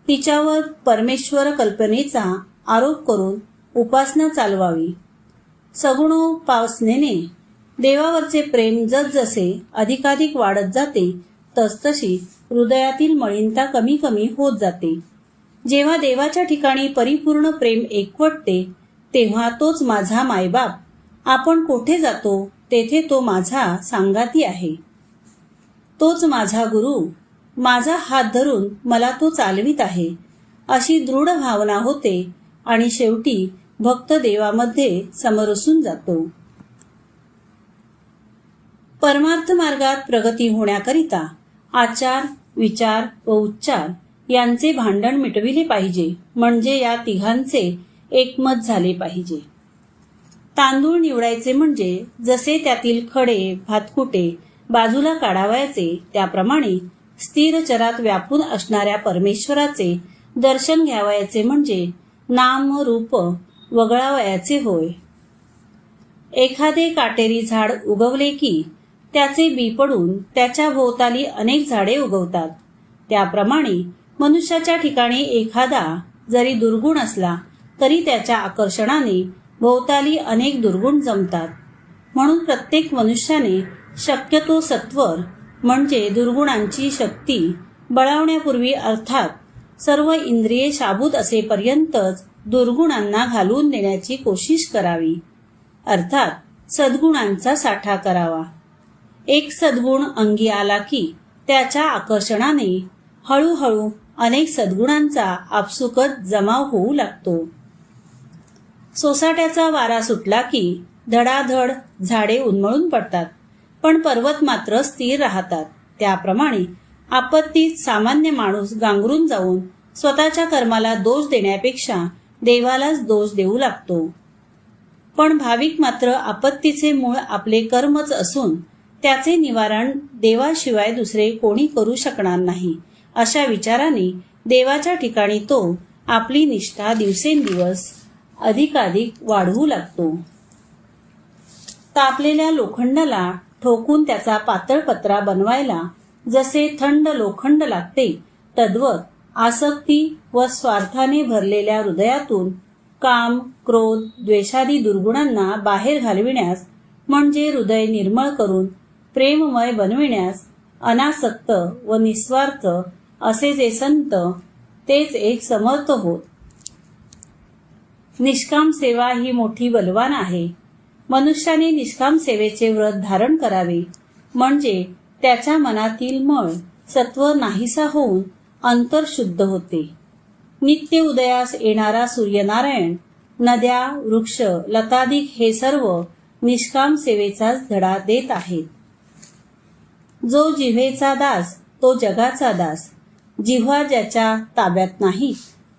तिच्यावर परमेश्वर कल्पनेचा आरोप करून उपासना चालवावी. सगुणोपासनेने देवावरचे प्रेम जसजसे अधिकाधिक वाढत जाते तसतशी हृदयातील मलिनता कमी कमी होत जाते. जेव्हा देवाच्या ठिकाणी परिपूर्ण प्रेम एकवटते तेव्हा तोच माझा मायबाप, आपण कोठे जातो तेथे तो माझा सांगाती आहे, तोच माझा गुरु, माझा हात धरून मला तो चालवित आहे अशी दृढ भावना होते आणि शेवटी भक्त देवामध्ये समरसून जातो. परमार्थ मार्गात प्रगती होण्याकरिता आचार, विचार व उच्चार यांचे भांडण मिटविले पाहिजे, म्हणजे या तिघांचे एकमत झाले पाहिजे. तांदूळ निवडायचे म्हणजे जसे त्यातील खडे, भातकुटे बाजूला काढावयाचे, त्याप्रमाणे स्थिर चरात व्यापून असणाऱ्या परमेश्वराचे दर्शन घ्यावयाचे म्हणजे नाम रूप वगळावयाचे होय. एखादे काटेरी झाड उगवले की त्याचे बी पडून त्याच्या भोवताली अनेक झाडे उगवतात. त्याप्रमाणे मनुष्याच्या ठिकाणी एखादा जरी दुर्गुण असला तरी त्याच्या आकर्षणाने भोवताली अनेक दुर्गुण जमतात. म्हणून प्रत्येक मनुष्याने शक्यतो सत्वर म्हणजे दुर्गुणांची शक्ती बळावण्यापूर्वी अर्थात सर्व इंद्रिये शाबूत असेपर्यंतच दुर्गुणांना घालवून देण्याची कोशिश करावी, अर्थात सद्गुणांचा साठा करावा. एक सद्गुण अंगी आला की त्याच्या आकर्षणाने हळूहळू अनेक सद्गुणांचा आपसुकच जमाव होऊ लागतो. सोसाट्याचा वारा सुटला की धडाधड झाडे उन्मळून पडतात, पण पर्वत मात्र स्थिर राहतात. त्याप्रमाणे आपत्तीत सामान्य माणूस गांगरून जाऊन स्वतःच्या कर्माला दोष देण्यापेक्षा देवालाच दोष देऊ लागतो. पण भाविक मात्र आपत्तीचे मूळ आपले कर्मच असून त्याचे निवारण देवाशिवाय दुसरे कोणी करू शकणार नाही, अशा विचाराने देवाच्या ठिकाणी तो आपली निष्ठा दिवसेंदिवस अधिकाधिक वाढवू लागतो. तापलेल्या लोखंडाला ठोकून त्याचा पातळ पत्रा बनवायला जसे थंड लोखंड लागते, तद्वत आसक्ती व स्वार्थाने भरलेल्या हृदयातून काम, क्रोध, द्वेषादी दुर्गुणांना बाहेर घालविण्यास म्हणजे हृदय निर्मळ करून प्रेममय बनविण्यास अनासक्त व निस्वार्थ असे जे संत तेच एक समर्थ होत. निष्काम सेवा ही मोठी बलवान आहे. मनुष्याने निष्काम सेवेचे व्रत धारण करावे, म्हणजे त्याच्या मनातील मळ सत्व नाहीसा होऊन अंतर शुद्ध होते. नित्य उदयास येणारा सूर्यनारायण, नद्या, वृक्ष, लतादिक हे सर्व निष्काम सेवेचाच धडा देत आहेत. जो जिव्हेचा दास तो जगाचा दास. जिव्हा ज्याच्या ताब्यात नाही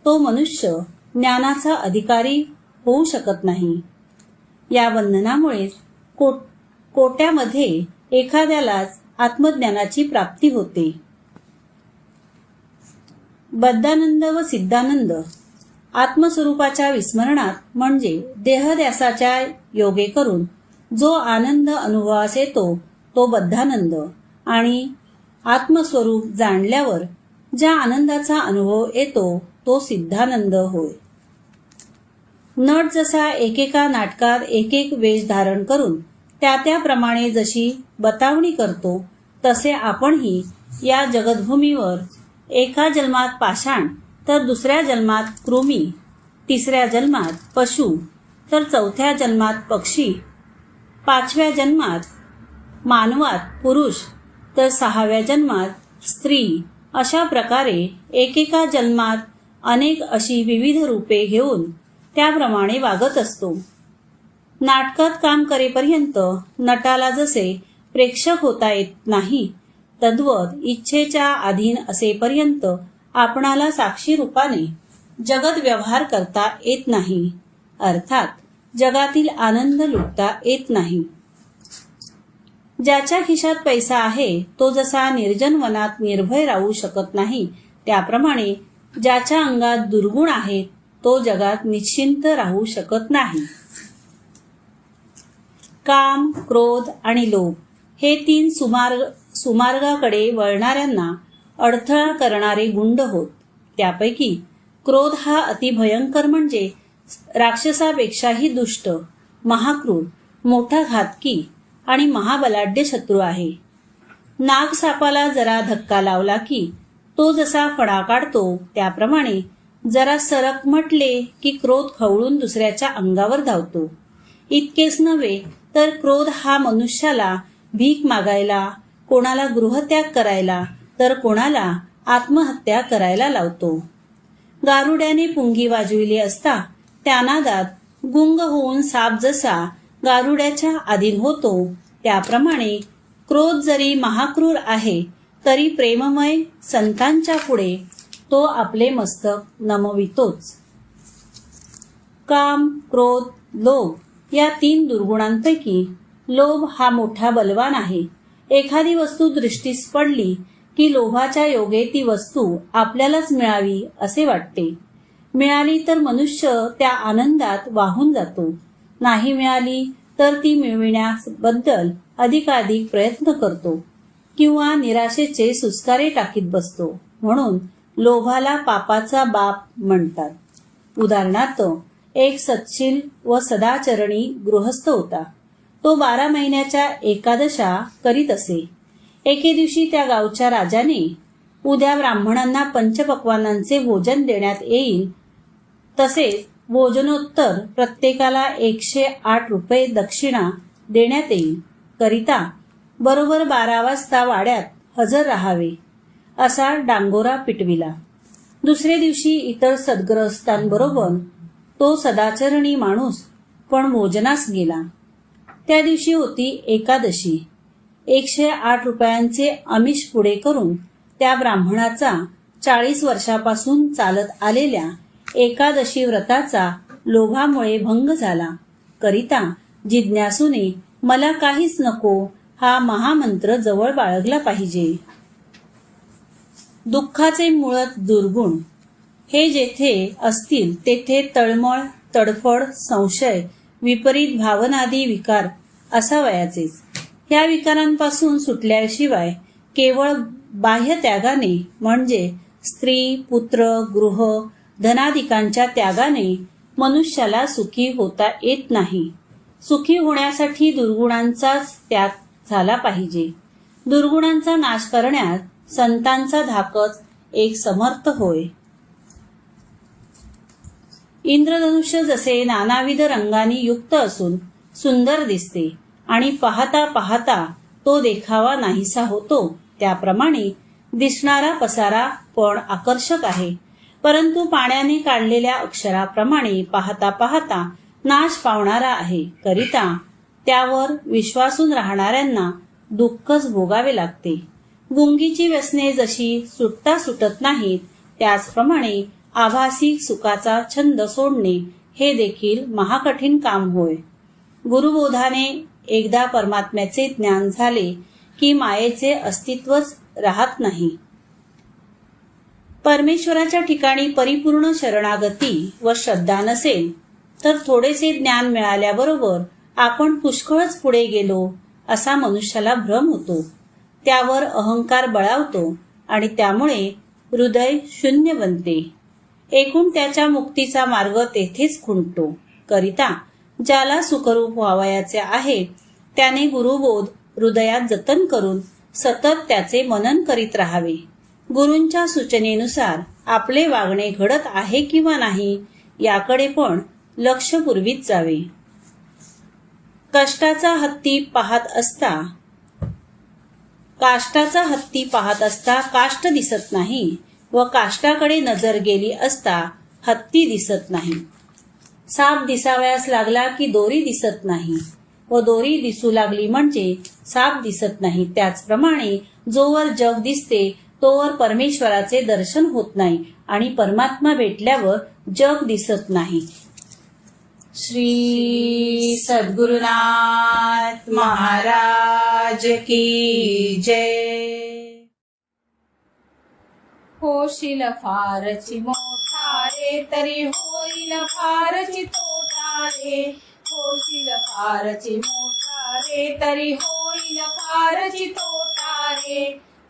तो मनुष्य ज्ञानाचा अधिकारी होऊ शकत नाही. या बंधनामुळेच कोट्यामध्ये एखाद्यालाच आत्मज्ञानाची प्राप्ती होते. बद्धानंद व सिद्धानंद आत्मस्वरूपाच्या विस्मरणात म्हणजे देहध्यासाच्या योगे करून जो आनंद अनुभवास येतो तो बद्धानंद, आणि आत्मस्वरूप जाणल्यावर ज्या आनंदाचा अनुभव येतो तो सिद्धानंद होय. नट जसा एकेका नाटकात एक एक वेश धारण करून त्याप्रमाणे जशी बतावणी करतो, तसे आपणही या जगद्भूमीवर एका जन्मात पाषाण, तर दुसऱ्या जन्मात कृमी, तिसऱ्या जन्मात पशु, तर चौथ्या जन्मात पक्षी, पाचव्या जन्मात मानवात पुरुष, तर सहाव्या जन्मात स्त्री, अशा प्रकारे एकेका जन्मात अनेक अशी विविध रूपे घेऊन त्याप्रमाणे वागत असतो. नाटकात काम करेपर्यंत नटाला जसे प्रेक्षक होता येत नाही, तद्वत इच्छेच्या अधीन असेपर्यंत आपणाला साक्षी रूपाने जगत व्यवहार करता येत नाही, अर्थात जगातील आनंद लुटता येत नाही. ज्याच्या खिशात पैसा आहे तो जसा निर्जन वनात निर्भय राहू शकत नाही, त्याप्रमाणे ज्याच्या अंगात दुर्गुण आहेत तो जगात निश्चिंत राहू शकत नाही. काम, क्रोध आणि लोभ हे तीन सुमार्गाकडे वळणाऱ्यांना अडथळा करणारे गुंड होत. त्यापैकी क्रोध हा अतिभयंकर म्हणजे राक्षसापेक्षाही दुष्ट, महाक्रूर, मोठा घातकी आणि महाबलाढ्य शत्रू आहे. नागसापाला जरा धक्का लावला की तो जसा फणा काढतो, त्याप्रमाणे जरा सरक म्हटले की क्रोध खवळून दुसऱ्याच्या अंगावर धावतो. इतकेच नव्हे तर क्रोध हा मनुष्याला भीक मागायला, कोणाला गृहत्याग करायला, तर कोणाला आत्महत्या करायला लावतो. गारुड्याने पुंगी वाजविली असता त्या नादात गुंग होऊन साप जसा गारुड्याच्या अधीन होतो, त्याप्रमाणे क्रोध जरी महाक्रूर आहे तरी प्रेममय संतांच्या पुढे तो आपले मस्तक नमवितोच. काम, क्रोध, लोभ या 3 दुर्गुणांपैकी लोभ हा मोठा बलवान आहे. एखादी वस्तू दृष्टीस पडली की लोभाच्या योगे ती वस्तू आपल्यालाच मिळावी असे वाटते. मिळाली तर मनुष्य त्या आनंदात वाहून जातो, नाही मिळाली तर ती मिळविण्याबद्दल अधिकाधिक प्रयत्न करतो किंवा निराशेचे सुस्कारे टाकीत बसतो. म्हणून लोभाला पापाचा बाप म्हणतात. उदाहरणार्थ, एक सत्शील व सदाचरणी गृहस्थ होता. तो 12 महिन्याच्या एकादशा करीत असे. एके दिवशी त्या गावच्या राजाने उद्या ब्राह्मणांना पंचपक्वान्नांचे भोजन देण्यात येईल, तसेच भोजनोत्तर प्रत्येकाला 108 रुपये दक्षिणा देण्यात येईल करिता बरोबर 12 वाजता वाड्यात हजर राहावे असा डांगोरा पिटविला. दुसरे दिवशी इतर सद्ग्रहस्थांबरोबर तो सदाचरणी माणूस पण भोजनास गेला. त्या दिवशी होती एकादशी. 108 रुपयांचे आमिष पुढे करून त्या ब्राह्मणाचा 40 वर्षापासून चालत आलेल्या एकादशी व्रताचा लोभामुळे भंग झाला करिता जिज्ञासूने मला काहीच नको हा महामंत्र जवळ बाळगला पाहिजे. दुःखाचे मूळच दुर्गुण. हे जेथे असतील तेथे तळमळ, तडफड, संशय, विपरीत भावनादी विकार असावयाचेच. या विकारांपासून सुटल्याशिवाय केवळ बाह्य त्यागाने म्हणजे स्त्री, पुत्र, गृह, धनादिकांच्या त्यागाने मनुष्याला सुखी होता येत नाही. सुखी होण्यासाठी दुर्गुणांचाच त्याग झाला पाहिजे. दुर्गुणांचा नाश करण्यात संतांचा धाकच एक समर्थ होय. इंद्रधनुष्य जसे नानाविध रंगांनी युक्त असून सुंदर दिसते आणि पाहता पाहता तो देखावा नाहीसा होतो, त्याप्रमाणे दिसणारा पसारा पण आकर्षक आहे, परंतु पाण्याने काढलेल्या अक्षराप्रमाणे पाहता पाहता नाश पावणारा आहे करिता त्यावर विश्वासून राहणाऱ्यांना दुःखच भोगावे लागते. गुंगीची व्यसने जशी सुटता सुटत नाहीत, त्याचप्रमाणे आभासी सुखाचा छंद सोडणे हे देखील महाकठीण काम होय. गुरुबोधाने एकदा परमात्म्याचे ज्ञान झाले की मायेचे अस्तित्वच राहत नाही. परमेश्वराच्या ठिकाणी परिपूर्ण शरणागती व श्रद्धा नसेल तर थोडेसे ज्ञान मिळाल्याबरोबर आपण पुष्कळच पुढे गेलो असा मनुष्याला भ्रम होतो. त्यावर अहंकार बळावतो आणि त्यामुळे हृदय शून्य बनते. एकूण त्याच्या मुक्तीचा मार्ग तेथेच खुंटतो करिता ज्याला सुखरूप व्हावयाचे आहे त्याने गुरुबोध हृदयात जतन करून सतत त्याचे मनन करीत राहावे. गुरूंच्या सूचनेनुसार आपले वागणे घडत आहे किंवा नाही याकडे पण लक्ष पुरवीत जावे. काष्टाचा हत्ती पाहत असता काष्ट दिसत नाही व काष्टाकडे नजर गेली असता हत्ती दिसत नाही. साप दिसावयास लागला की दोरी दिसत नाही व दोरी दिसू लागली म्हणजे साप दिसत नाही. त्याचप्रमाणे जोवर जग दिसते तोवर परमेश्वराचे दर्शन होत नाही आणि परमात्मा भेटल्यावर जग दिसत नाही. श्री सद्गुरुनाथ महाराज की जय. होशील फारची मोठा रे तरी होईल फारची तोटा रे. होशील फारची मोठा रे तरी होईल फारची तोटा रे.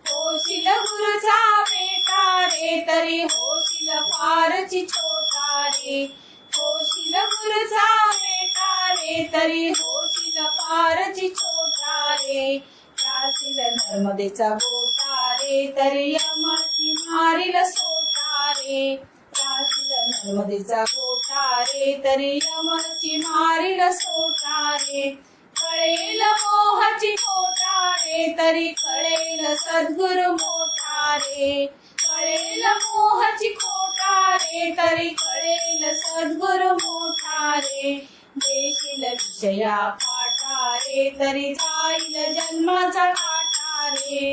होशील गुरुचा बेटा रे तरी होशील फारची छोटा रे. होशील गुरुचा बेटा रे तरी होशील फारची छोटा रे. राशील नर्मदेचा गोटा रे तरी यमाची मारील सोटा रे. राशील नर्मदेचा गोटा रे तरी यमाची मारील सोटा रे. कळेल मोहाची खोटा रे तरी कळेल सद्गुरु मोठा रे. कळेल मोहाची खोटा रे तरी कळेल सद्गुरु मोठा रे. देशील विषया फाटा रे तरी जाईल जन्माचा काटा रे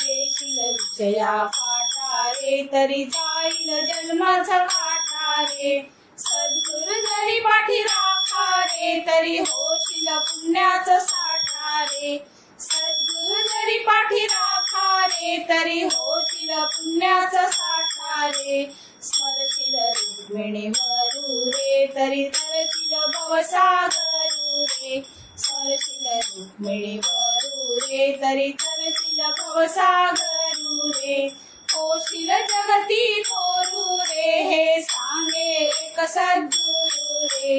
येशील विषया फाटा रे तरी जाईल जन्माचा काटा रे सद्गुरु जरी पाठी राखा रे तरी होशील पुण्याचा साठा रे सद्गुरु जरी पाठी राखा रे तरी होशील पुण्याचा साठा रे स्मरशील रुक्मिणी वरू रे तरी तरशील भवसागरू रे स्मरशील रुक्मिणी वरू रे तरी तरशील भवसागरू रे होशील जगती थोरू रे हे सांगे एक सद्गुरु रे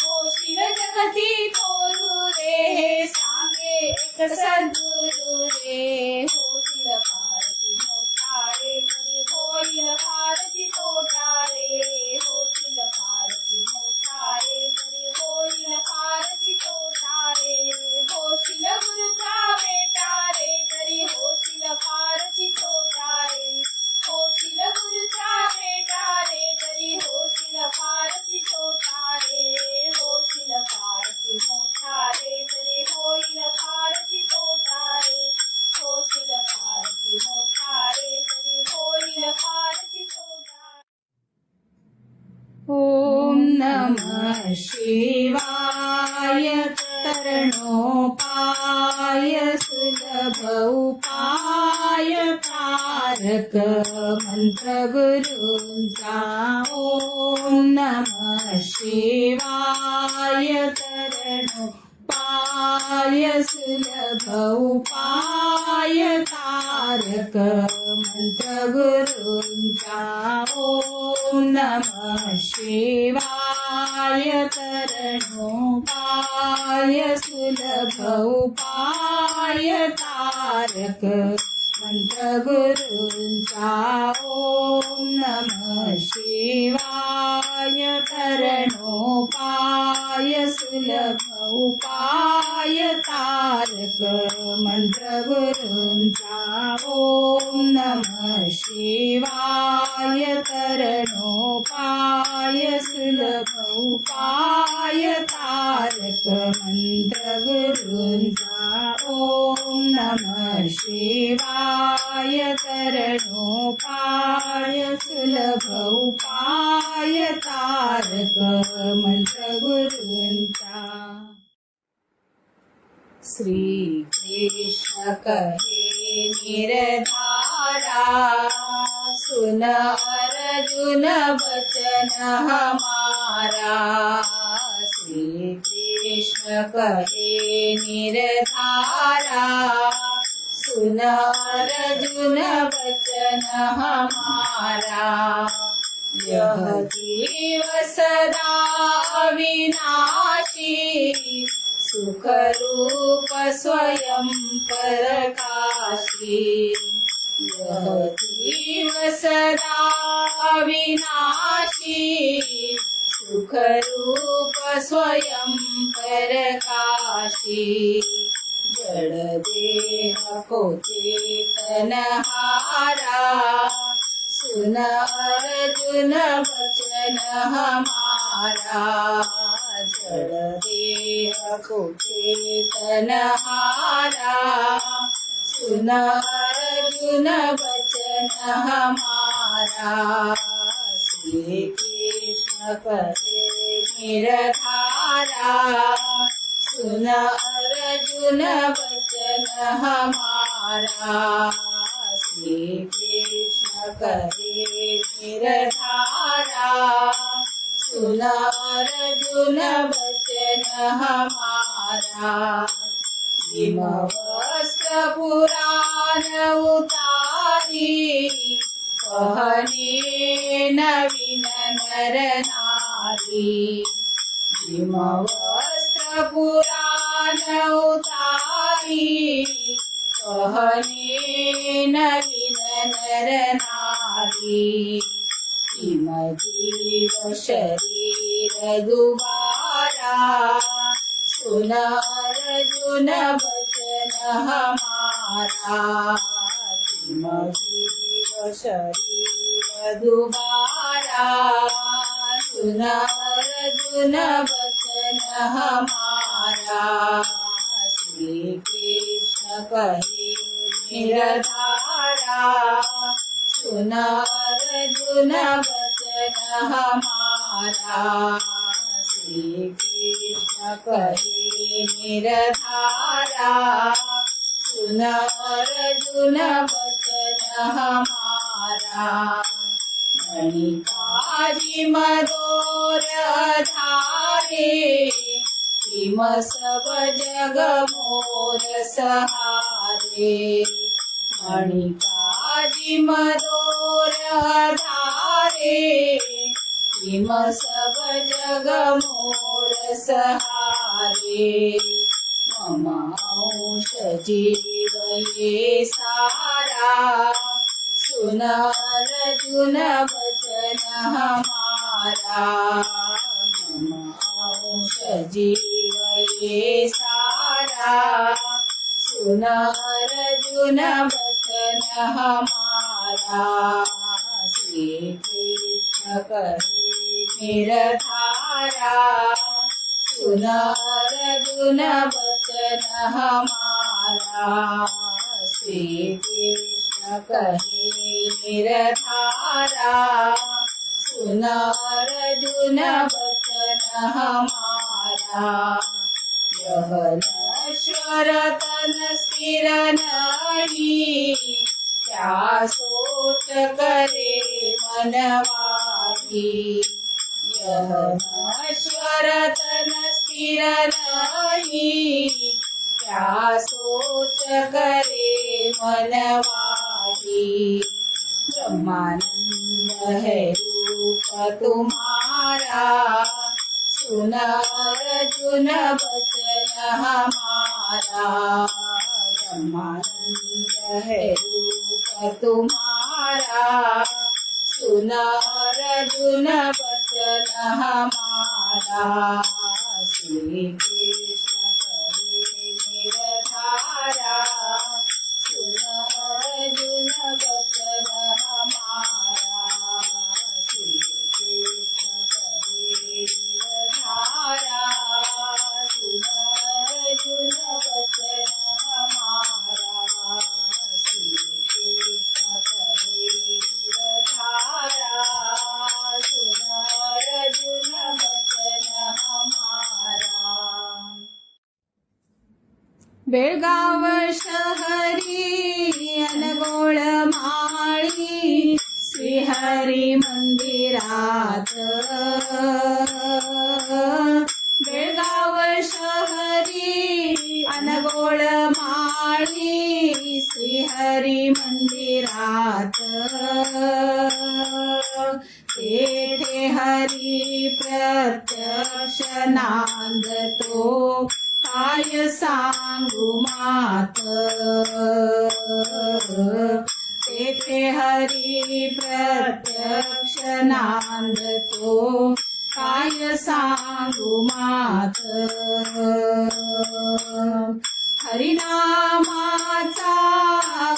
होशील जगती थोरू रे हे सांगे एक सद्गुरु रे होशील भारती मोठा रे तरी होईल भारती तोटा रे होशील भारती मोठा रे तरी होईल भारती तोटा रे होशील गुरुचा बेटा रे तरी होशील भारती तोटा रे होशील गुरुचा बेटा रे तरी होशील भारती तोटा रे होशील भारती मोठा रे तरी होईल भारती तोटा रे होशील भारती मोठा रे तरी होईल भारती तोटा ओम नमः शिवाय तरणोपाय सुलभ उपाय तारक मंत्र गुरूंचा ओम नमः शिवाय तरणोपाय सुलभ उपाय तारक मंत्र गुरूंचा ओम नमः शिवाय तरणोपाय सुलभ उपाय तारक मंत्र गुरूंचा ओम नमः शिवाय तरणोपाय सुलभ उपाय तारक मंत्र गुरूंचा ओम नमः शिवाय तरणोपाय सुलभ उपाय तारक मंत्र गुरूंचा ओम नमः शिवाय तरणोपाय सुलभ उपाय तारक मंत्र गुरूंचा श्री कृष्ण कहे निर्धारा सुन अर्जुन वचन हमारा श्री कृष्ण कहे निर्धारा सुन अर्जुन वचन हमारा यह जीव सदा विनाशी सुख रूप स्वयं प्रकाशी यह जीव सदा विनाशी सुख रूप स्वयं प्रकाशी जड़ देह को चेतन हारा सुन अर्जुन वचन हमारा जड़ देह को चेतन हारा सुन अर्जुन वचन हमारा श्री कृष्ण कहे निर्धारा सुन अर्जुन वचन हमारा श्री कृष्ण कहे निर्धारा सुन अर्जुन वचन हमारा हिमवस्त्र पुराण उतारी पहने नवीन नर नारी हिमवस्त्र पुराण उतारी पहने नवीन नर नारी किम जीव शरीर दुबारा सुन अर्जुन वचन हमारा किम जीव शरीर दुबारा सुन अर्जुन वचन हमारा अर्जुन वचन हमारा श्री कृष्ण कहे निरधारा सुन अर्जुन वचन हमारा मणिकाजी मदोर धारे हिम सब जग मोर सहारे मणिकाजी मदोर धारे हिम सब जग मोर सहारे मम अंश जीव ये सारा सुन अर्जुन वचन हमारा मम अंश जीव ये सारा सुन अर्जुन वचन हमारा श्री कृष्ण कहे निरधारा सुन अर्जुन वचन हमारा श्री कृष्ण कहे निरधारा सुन अर्जुन वचन हमारा यह नश्वर तन स्थिर नहीं क्या सोच करे मनवाही यह नश्वर तन स्थिर नहीं क्या सोच करे मनवाही ब्रह्मानंद है रूप तुम्हारा सुन अर्जुन वचन हमारा ब्रह्मानंद है रूप तुम्हारा सुन अर्जुन वचन हमारा श्री कृष्ण कहे निरधारा सुन अर्जुन वचन हमारा श्री कृष्ण कहे निरधारा सुन अर्जुन वचन हमारा श्री कृष्ण कहे निरधारा सुन अर्जुन वचन हमारा बेळगाव शहरी अनगोळ माळी श्रीहरी मंदिरात बेळगाव शहरी अनगोळ माळी श्रीहरी मंदिरात तेथे हरी प्रत्यक्ष नांदतो काय सांगू मात तेथे हरी प्रत्यक्ष नांदतो काय सांगू मात हरिनामाचा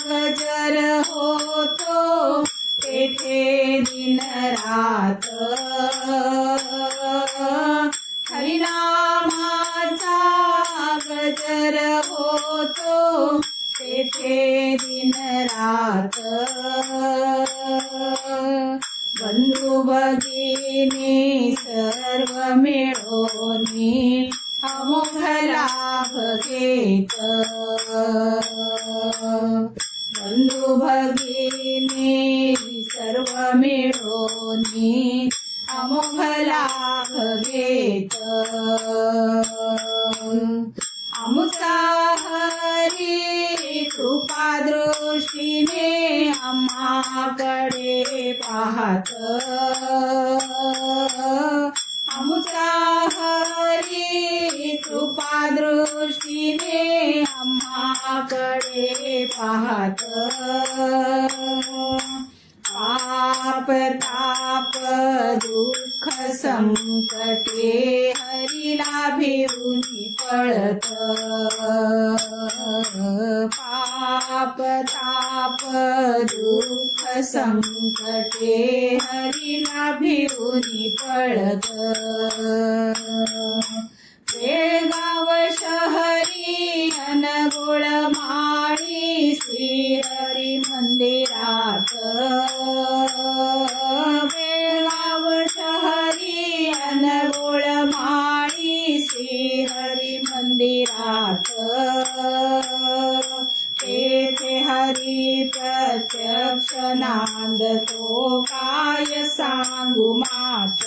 गजर होतो तेथे दिन रात हरिनामाचा गजर होतो तेथे दिन रात बंधू भगिनी सर्व मिळूनी अमोघ लाभ घेत बंधू भगिनी सर्व मिळूनी अमोघ लाभ घेत आमचा हरी कृपा दृष्टीने आम्हाकडे पाहत आमचा हरी कृपा दृष्टीने आम्हाकडे पाहत पाप ताप दुःख संकटे हरीला भिवूनी पळत पाप ताप दुःख संकटे हरीला भिवूनी पळत बेळगाव शहरी अनगोळ माळी श्रीहरी मंदिरात काय सांगू मात,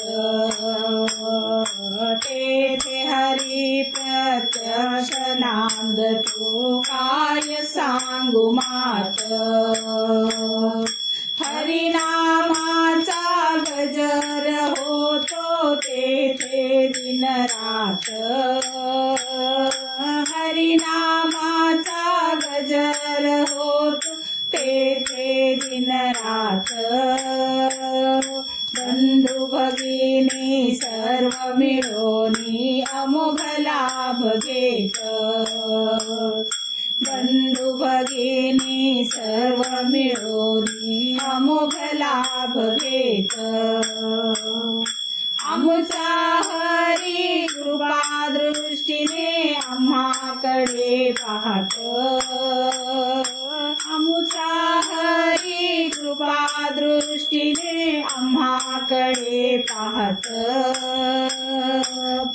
तेथे हरी प्रत्यक्ष नांदतो काय सांगू मात. हरिनामाचा गजर होतो तेथे दिनरात, हरिनामाचा गजर होतो तेथे दिनरात. बंधू भगिनी सर्व मिळोनी अमोघ लाभ घेत, बंधू भगिनी सर्व मिळोनी अमोघ लाभ घेत. आमचा हरी कृपा दृष्टीने आम्हाकडे पाहत, आमचा हरी कृपा दृष्टीने आम्हाकडे पाहत.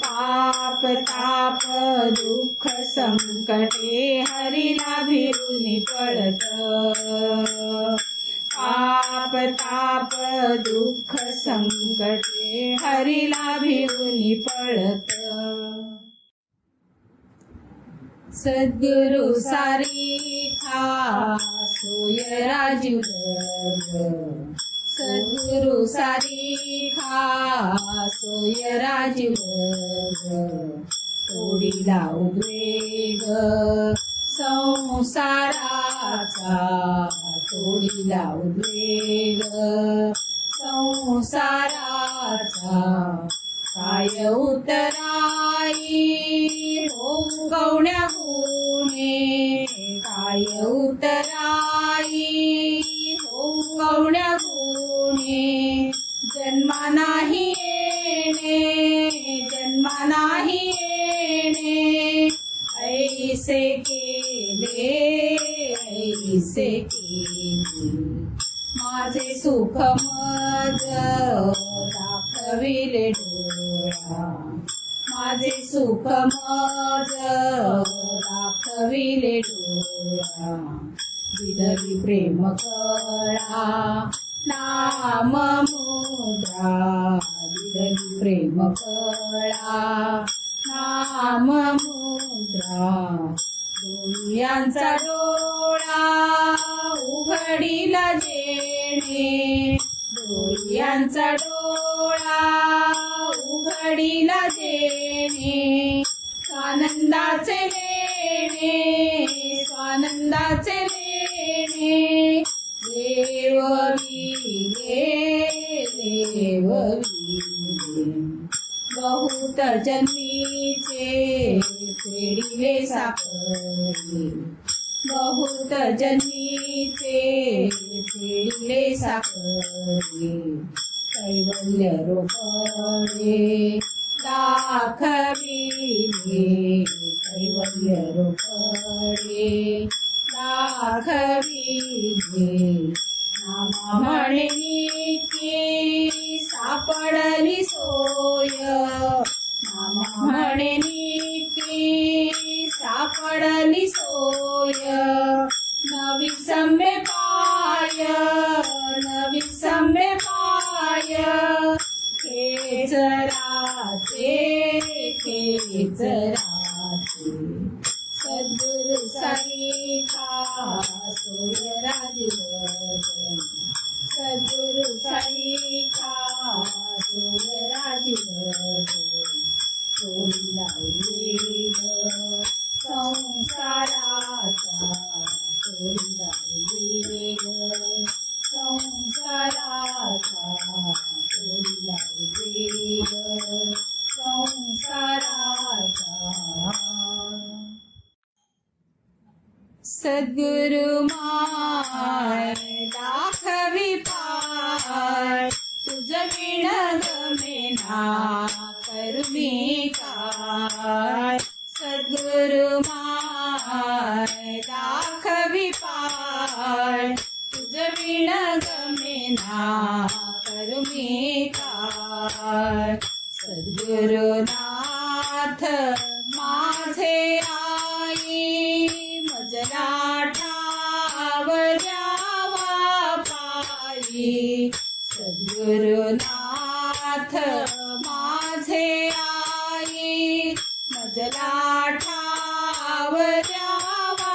पाप ताप दुःख संकटे हरीला भिरुनी पळत, पाप ताप दुःख संकटे हरीला भिरुनी पळत. सद्गुरु सारिखा सोय राजीव वर्ग, सद्गुरु सारिखा सोय राजीव वर्ग. तोडीला उद्वेग संसाराचा, तोडीला उद्वेग संसाराचा. काय उतराई होऊन गवण्या गुणे, काय उतराई होऊन गवण्या गुणे. जन्मा नाही येणे, जन्मा नाही येणे. ऐसे केले, ऐसे केले. माझे सुख मज दाखविले डोळा, माझे सुख मज दाखविले डोळा. दिलगी प्रेम कळा नाम मुद्रा, दिलगी प्रेम कळा नाम मुद्रा. डोळ्यांचा डोळा उघडीला जेणे, डोळ्यांचा डोळा उघडीला जेणे. स्वानंदाचे लेणे, स्वानंदाचे लेणे. देव विले, देव विले. बहुत जन्मीचे फेडिले साखरे, बहुत जन्मीचे फेडिले साखरे. कैवल्य रोपडे दाखविले, कैवल्य रोपडे दाखविले. नामा म्हणे की सापडली सोय, नामा म्हणे की सापडली सोय. नवी सम्य पाय, नवी सम्य पाय. खेचराचे, खेचराचे. सद्गुरु सारिखा सोय राजवर्धन, सद्गुरु सारिखा सोय राजवर्धन. तोडीला उद्वेग संसाराचा, तोडीला उद्वेग संसाराचा, तोडीला उद्वेग संसाराचा. सद्गुरु माय दाखवी पाय, तुझ विण गमेना करुमी काय. सद्गुरु माय दाखवी पाय, तुझ विण गमेना करुमी काय. सद्गुरुनाथ माझे आई, मजला 8व्या पायी. सद्गुरुनाथ माझे आई मजला ठाव द्यावा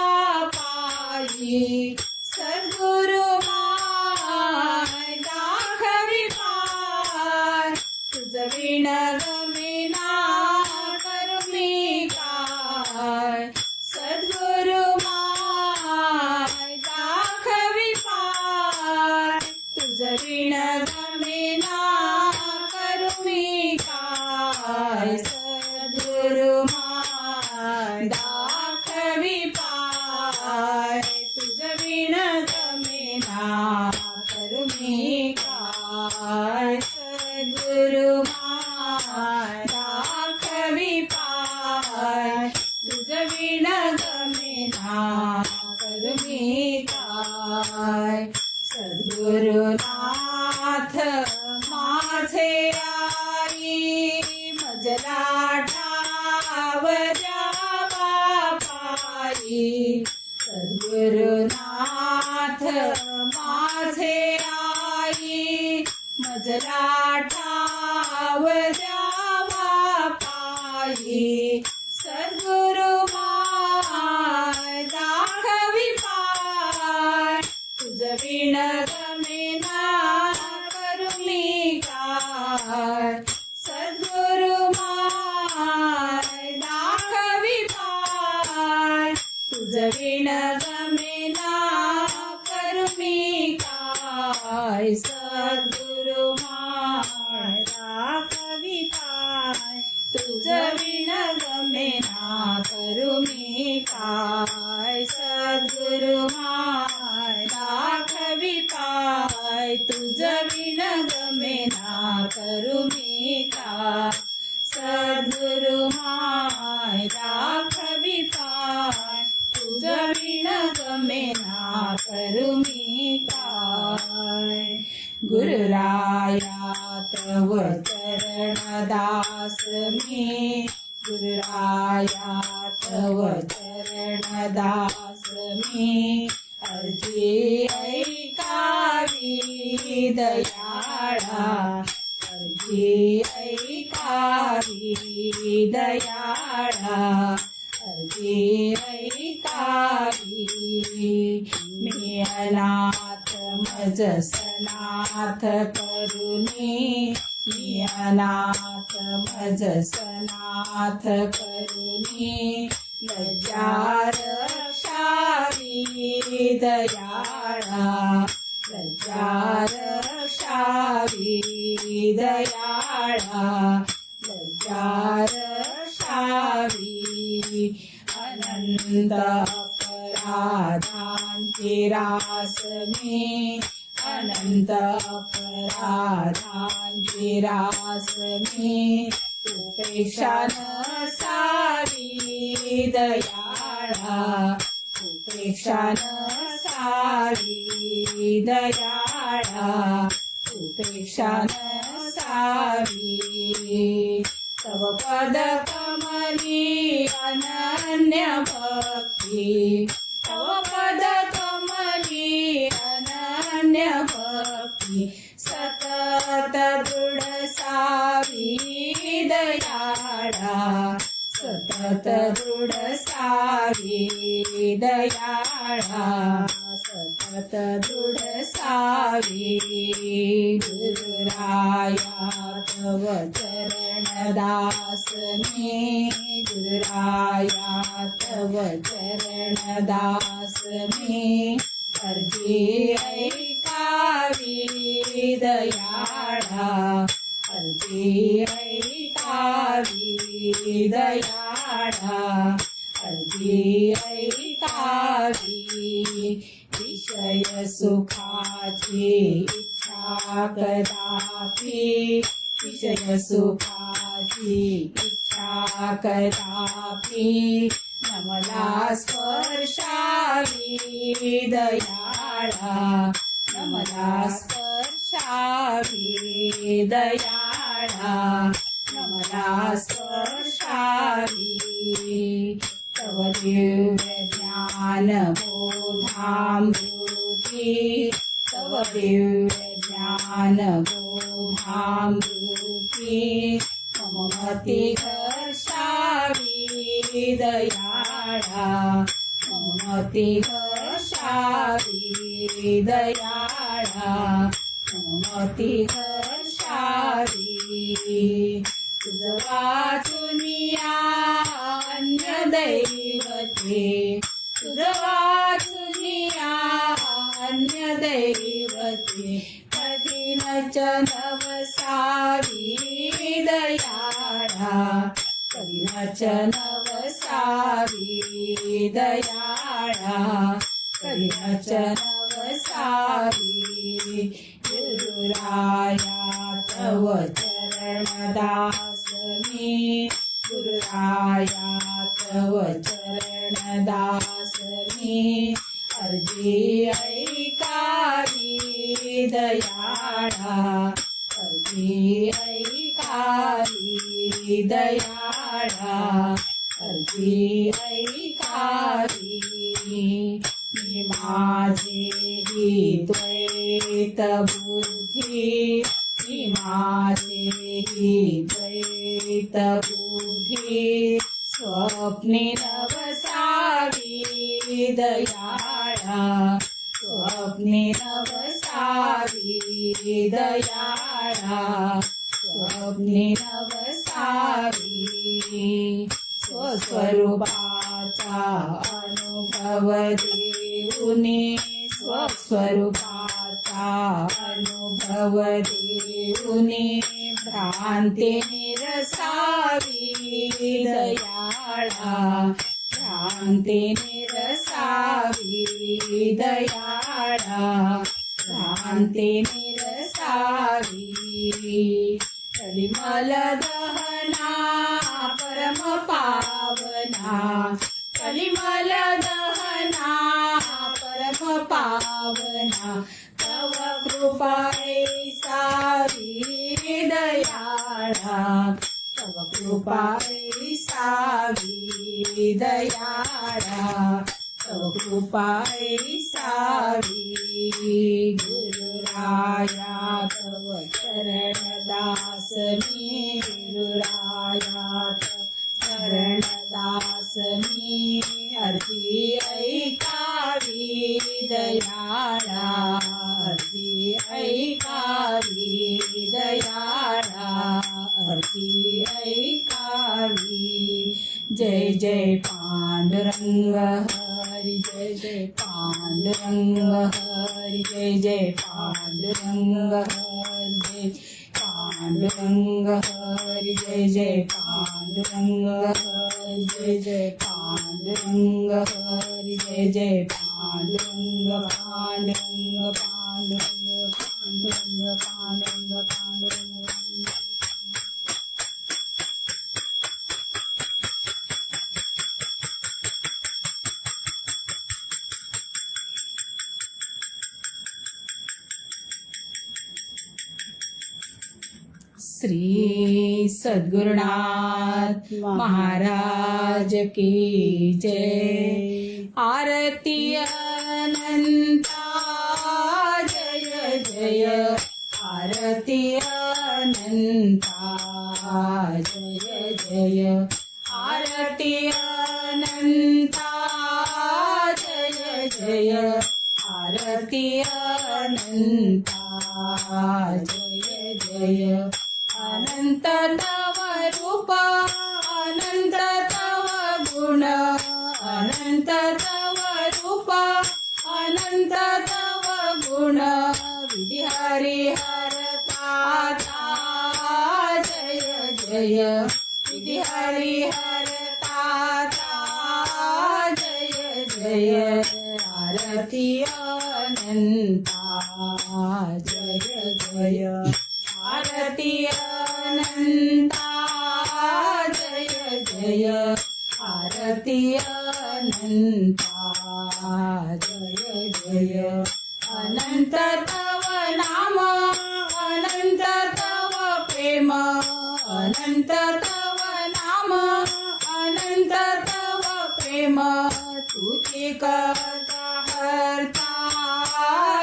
पायी सद्गुरु माय दाखवी पाय तुझ विण गमेना करू मी काय सद्गुरु माय दाखवी पाय तुझ विण गमेना करू मी काय सद्गुरु माय दाखवी पाय तुझ विण गमेना करू मी काय सद्गुरु माय दाखवी पाय तुझ विण गमेना करू मी काय सद्गुरुनाथ माझे आई मजला ठाव द्यावा पायी सद्गुरुनाथ माझे आई मजला ठाव द्यावा पायी सद्गुरु माय दाखवी पाय तुझ विण गमेना करू मी काय सद्गुरु माय दाखवी पाय तुझ विण गमेना करू मी काय सद्गुरु माय दाखवी पाय तुझ विण गमेना करू मी काय सद्गुरु माय दाखवी पाय तुझ विण गमेना करू मी काय सद्गुरु माय दाखवी पाय तुझ विण गमेना करू मी काय गुरुराया तव चरण दास मी गुरुराया तव चरण दास मी अर्जी ऐकावी दयाळा अर्जी ऐकावी दयाळा अर्जी ऐकावी मी अनाथ मज सनाथ करुणी मी अनाथ मज सनाथ करुणी लज्जा रक्षावी दयाळा लज्जा रक्षावी दयाळा लज्जा रक्षावी अनंत अपराधांचे रास मी अनंत अपराधांचे रास मी उपेक्षा नसावी दयाळा उपेक्षा नसावी दयाळा उपेक्षा नसावी तव पद कमली अनन्य भक्ती तव पद कमली अनन्य भक्ती सतत दृढ सावी दयाळा सतत दृढ सावी दयाळा सतत दृढ सावी गुरुराया तव चरण दास मी गुरुराया तव चरण दास मी अर्जी ऐकावी दयाळा अर्जी ऐकावी दयाळा अर्जी ऐकावी विषय सुखाची इच्छा कदापि विषय सुखाची इच्छा कदापि न मला स्पर्शावी दयाळा न मला स्पर्शावी दयाळा न मला स्पर्शावी तव दिव्य ज्ञान बोधामृती तव दिव्य ज्ञान बोधामृती मम मति हर्षावी दयाळा मम मति हर्षावी दयाळा मम मति हर्षावी तुझ वाचुनिया अन्य दैवते तुझ वाचुनिया अन्य दैवते कठीणच नवसावी दयाळा कठीणच नवसावी दयाळा कठीणच नवसावी गुरुराया तव चरणदास मी गुरुराया तव चरणदास मी अर्जी ऐकावी दयाळा अर्जी ऐकावी दयाळा अर्जी ऐकावी मी माझे ही द्वैत बुद्धी मी माझे ही द्वैत बुद्धी स्वप्ने नवसावी दयाळा स्वप्ने नवसावी दयाळा स्वप्ने नवसावी स्वस्वरूपाचा अनुभव देऊनी स्वस्वरूपाचा अनुभव देऊनी भ्रांती निरसावी दयाळा भ्रांती निरसावी दयाळा भ्रांती निरसावी कलिमल दहना परम पावना कलिमल दहना परम पावना तव कृपा ऐसावी दयाळा तव कृपा ऐसावी दयाळा तव कृपा ऐसावी गुरुराया तव चरणदास मी गुरुराया तव चरणदास मी अर्जी ऐकावी दयाळा अर्जी ऐकावी दयाळा अर्जी ऐकावी जय जय पांडुरंग हरी जय जय पांडुरंग हरी जय जय पांडुरंग हरी जय पांडुरंग हरी जय जय पांडुरंग हरी जय जय पांडुरंग हरी जय जय पांडुरंग पांडुरंग पांडुरंग पांडुरंग पांडुरंग पांडुरंग श्री सद्गुरुनाथ महाराज की जय आरती अनंता जय जय आरती अनंता जय जय आरती अनंता जय जय आरती अनंता जय जय अनंत तव रूप अनंत तव गुण अनंत तव रूप अनंत तव गुण विधी हरिहरता जय जय विधी हरिहरता जय जय आरती अनंता जय जय आरती अनंता जय जय आरती अनंता जय जय अनंत तव नाम अनंत तव प्रेम अनंत तव नाम अनंत तव प्रेम तुझे करता हरता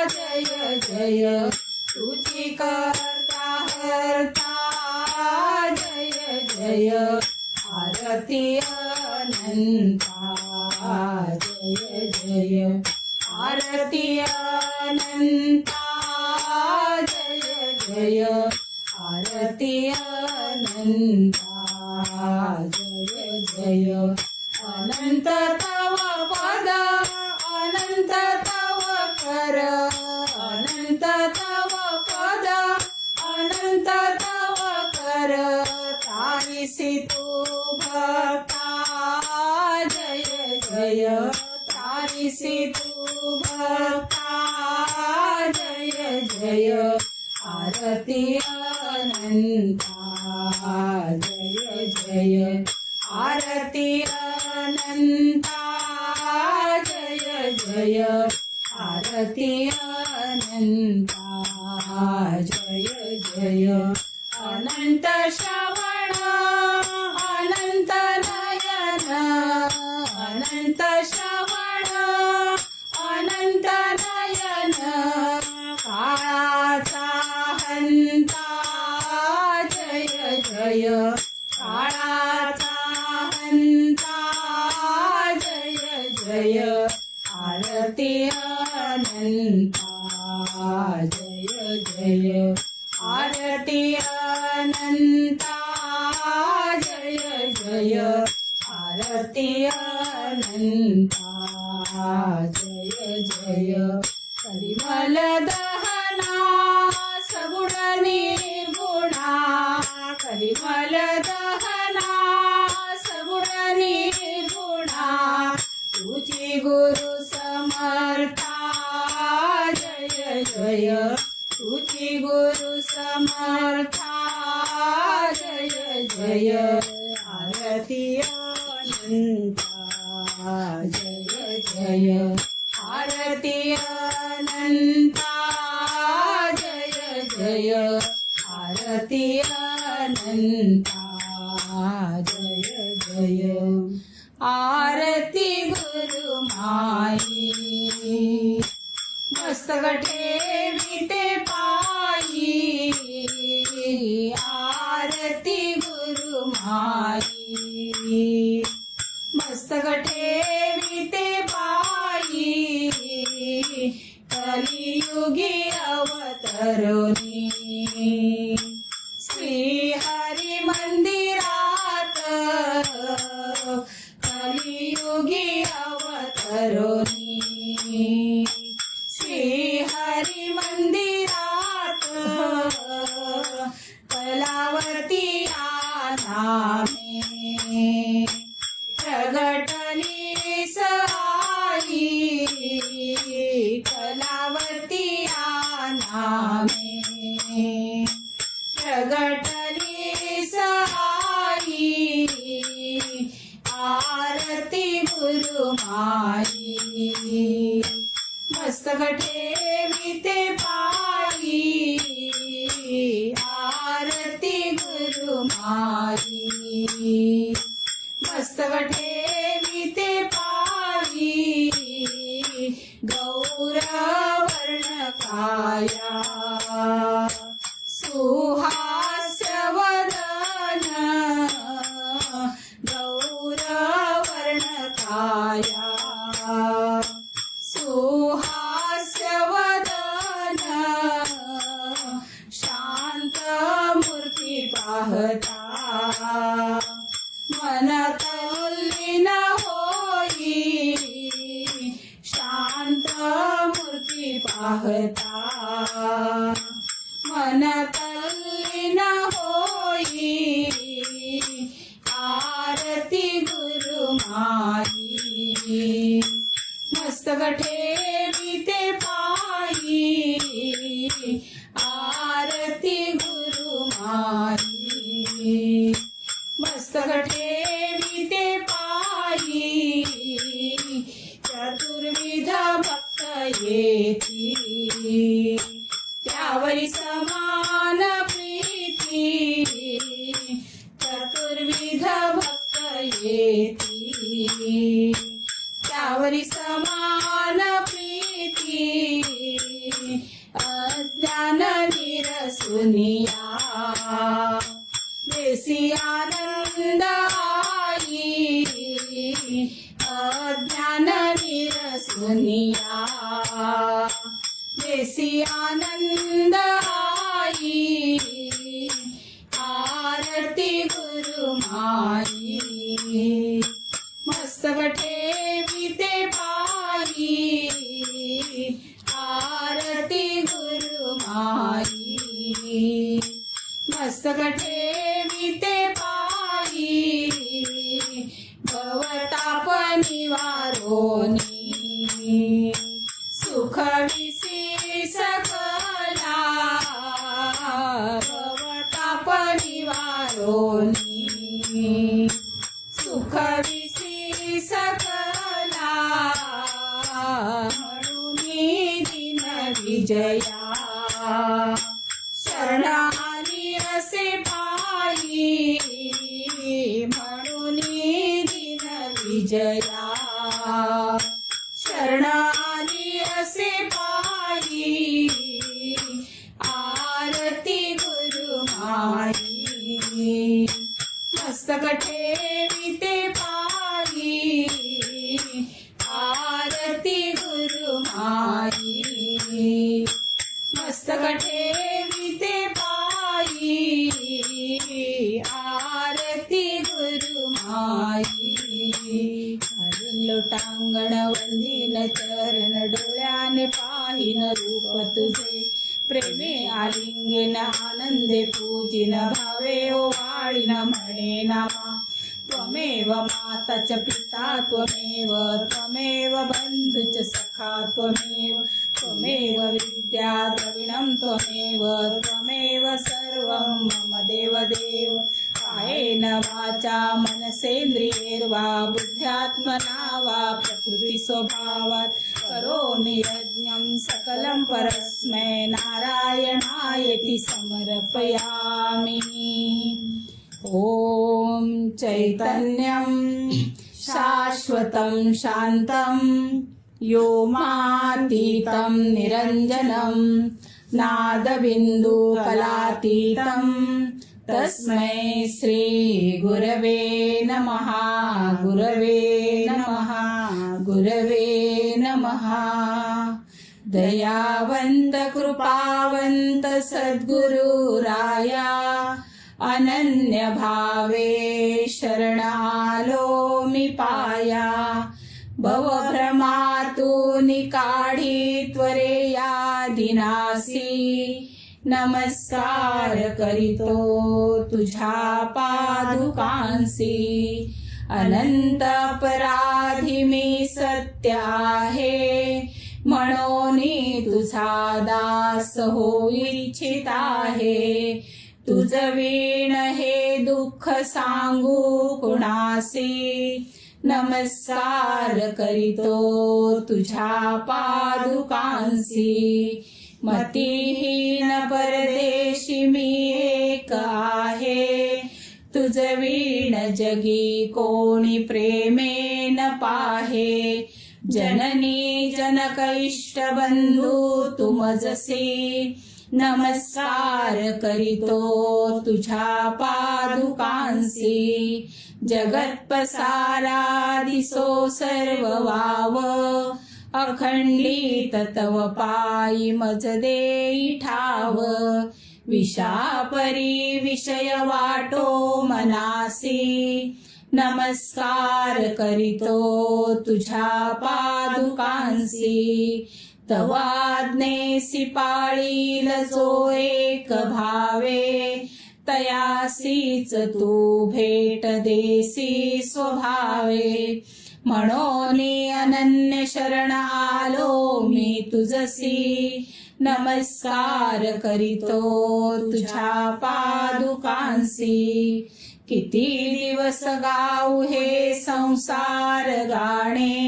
जय जय आरती अनंता जय जय आरती अनंता जय जय आरती अनंता जय जय अनंत तव पद अनंत तव कर अनंत तव पद अनंत तव कर तारिसी तू भक्ता जय जय तारिसी तू भक्ता जय जय आरती अनंता जय जय आरती अनंता जय जय आरती अनंता जय जय अनंत श्रवण अनंत नयन अनंत श्रवण अनंत नयन काळाचा हंता जय जय काळाचा हंता जय जय आरती अनंता जय जय आरती अनंता जय जय आरती अनंता जय जय परिमल दहना सगुण निर्गुणा परिमल दहना सगुण निर्गुणा तुझी गुरु समर्था जय जय तुझी गुरु समर्था जय जय आरती अनंता जय जय आरती अनंता जय जय आरती अनंता जय जय आरती गुरु माई मस्तक ठेविते पायी आरती गुरु माई मस्तक ठेविते पायी कलियुगी अवतरुनी श्री हरी मंदिरात कलियुगी अवतरुनी श्री हरी मंदिरात कलावती नामे प्रगटली सहाई कलावती नामे प्रगटली सहाई आरती गुरु माई मस्तक ठेविते पायी आरती गुरु माई मस्तक ठेविते पायी गौरवर्ण काया सुहास्य वदन गौरवर्ण काया सुहास्य वदन शांत मूर्ती पाहता मन तल्लीन होई शांत मूर्ती पाहता मन तल्लीन होई आरती गुरु माई मस्तक ठेविते पायी आरती गुरु माई मस्तक ठेविते पायी चतुर्विध भक्त येती त्यावरी समान प्रीती चतुर्विध भक्त येती त्यावरी समान प्रीती अज्ञान निरसुनिया देसी आनंद दुनिया देसी आनंद आई आरती गुरु माई मस्तक ठेविते पायी आरती गुरु माई मस्तक ठेविते पायी भवताप निवारोनी सुख विसी सकला भवताप निवारोनी सुख विसी सकला म्हणून दिन विजया शरण आली असे पायी म्हणून दिन विजया शरण आली असे पायी आरती गुरु माई मस्तक ठेविते पायी आरती गुरु माई मस्तक ठेविते पायी आरती गुरु माई घालून लोटांगण वंदीन चरण डोळ्याने पाहिन रूप तुझे प्रेमे आलिंगन आनंदे पूजिन भावे ओवाळीन म्हणे नामा त्वमेव माता च पिता त्वमेव त्वमेव बंधु च सखा त्वमेव त्वमेव विद्या द्रविणं त्वमेव त्वमेव सर्वं मम देव देव कायेन वाचा मनसेन्द्रियैर्वा बुद्ध्यात्मना वा प्रकृति स्वभावात् करोमि यज्ञं सकलं परस्मै नारायणायेति समर्पयामि। ॐ चैतन्यं शाश्वतं शान्तं व्योमातीतं निरञ्जनं नादबिन्दुकलातीतं तस्मै श्री गुरवे नमः गुरवे नमः गुरवे नमः। दयावंत कृपावंत सद्गुरुराया अनन्य भावे शरणालो मी पाया भवभ्रमातून काढी त्वरे या दिनासी नमस्कार करीतो तुझ्या पादुकांसी अनंत अपराधी मी सत्य आहे म्हणून तुझा दास होऊ इच्छित आहे तुझ वीण हे दुःख सांगू कुणासी नमस्कार करीतो तुझ्या पादुकांसी मतिहीन परदेशी मी एक आहे तुझ वीण जगी कोणी प्रेमेन पाहे जननी जनक इष्ट बंधू तुमजसी नमस्कार करीतो तुझ्या पादुकांसी जगत पसारा दिसो सर्व वाव अखंडित तव पायी मज देई ठाव विषापरी विषय वाटो मनासी नमस्कार करीतो तुझ्या पादुकांसी तवाज्ञेसी पाळील जो एक भावे तयासीच तू भेट देसी स्वभावे म्हणून अनन्य शरण आलो मी तुझसी नमस्कार करीतो तुझ्या पादुकांसी किती दिवस गाऊ हे संसार गाणे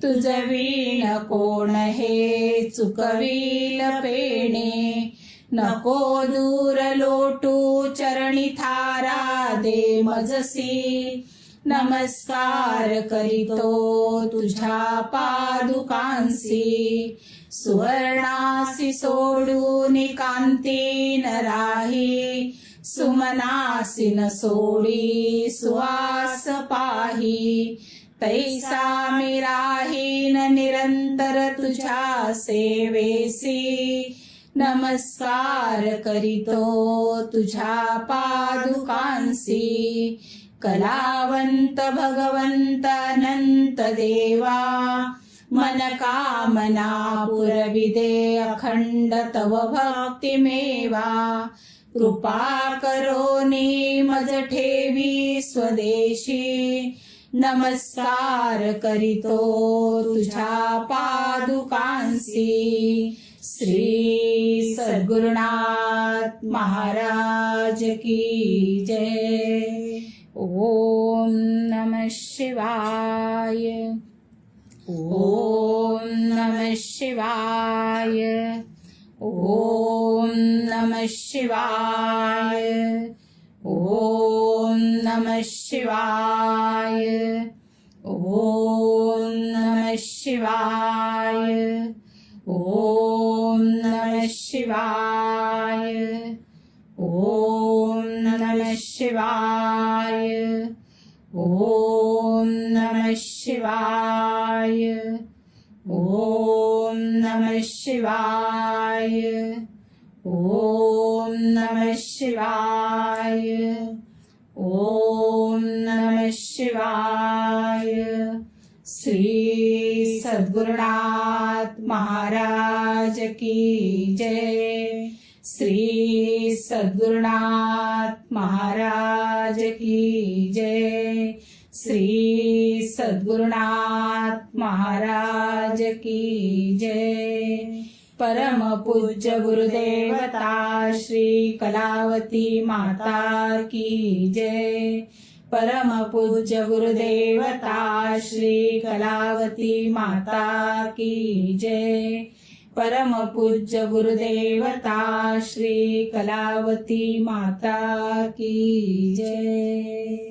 तुझ वीण कोण हे चुकवील पेणे नको दूर लोटू चरणी थारा दे मजसी नमस्कार करीतो तुझ्या पादुकांसी सुवर्णासी सोडून कांती न राही सुमनासी न सोडी सुवास पाही तैसा मी राहीन निरंतर तुझ्या सेवेसी, नमस्कार करीतो तुझ्या पादुकांसी. कलावंत भगवंत अनंत देवा, मन कामना पुरविदे अखंड तव भक्ती मेवा. कृपा करोनी मज ठेवी स्वदेशी, नमस्कार करीतो तुझ्या पादुकांसी. श्री सद्गुरुनाथ महाराज की जय. ओम नमः शिवाय. ओम नमः शिवाय. ओम नमः शिवाय. ओम नमः शिवाय. ओम नमः शिवाय. ओम नमः शिवाय. ओम नमः शिवाय. ओम नमः शिवाय. ओम नमः शिवाय. ओम नमः शिवाय. ओम नमः शिवाय. श्री सद्गुरुनाथ महाराज की जय. श्री सद्गुरुनाथ महाराज की जय. श्री सद्गुरुनाथ महाराज की जय. परम पूज्य गुरुदेवता श्री कलावती माता की जय. परम पूज्य गुरुदेवता श्री कलावती माता की जय. परम पूज्य गुरुदेवता श्री कलावती माता की जय.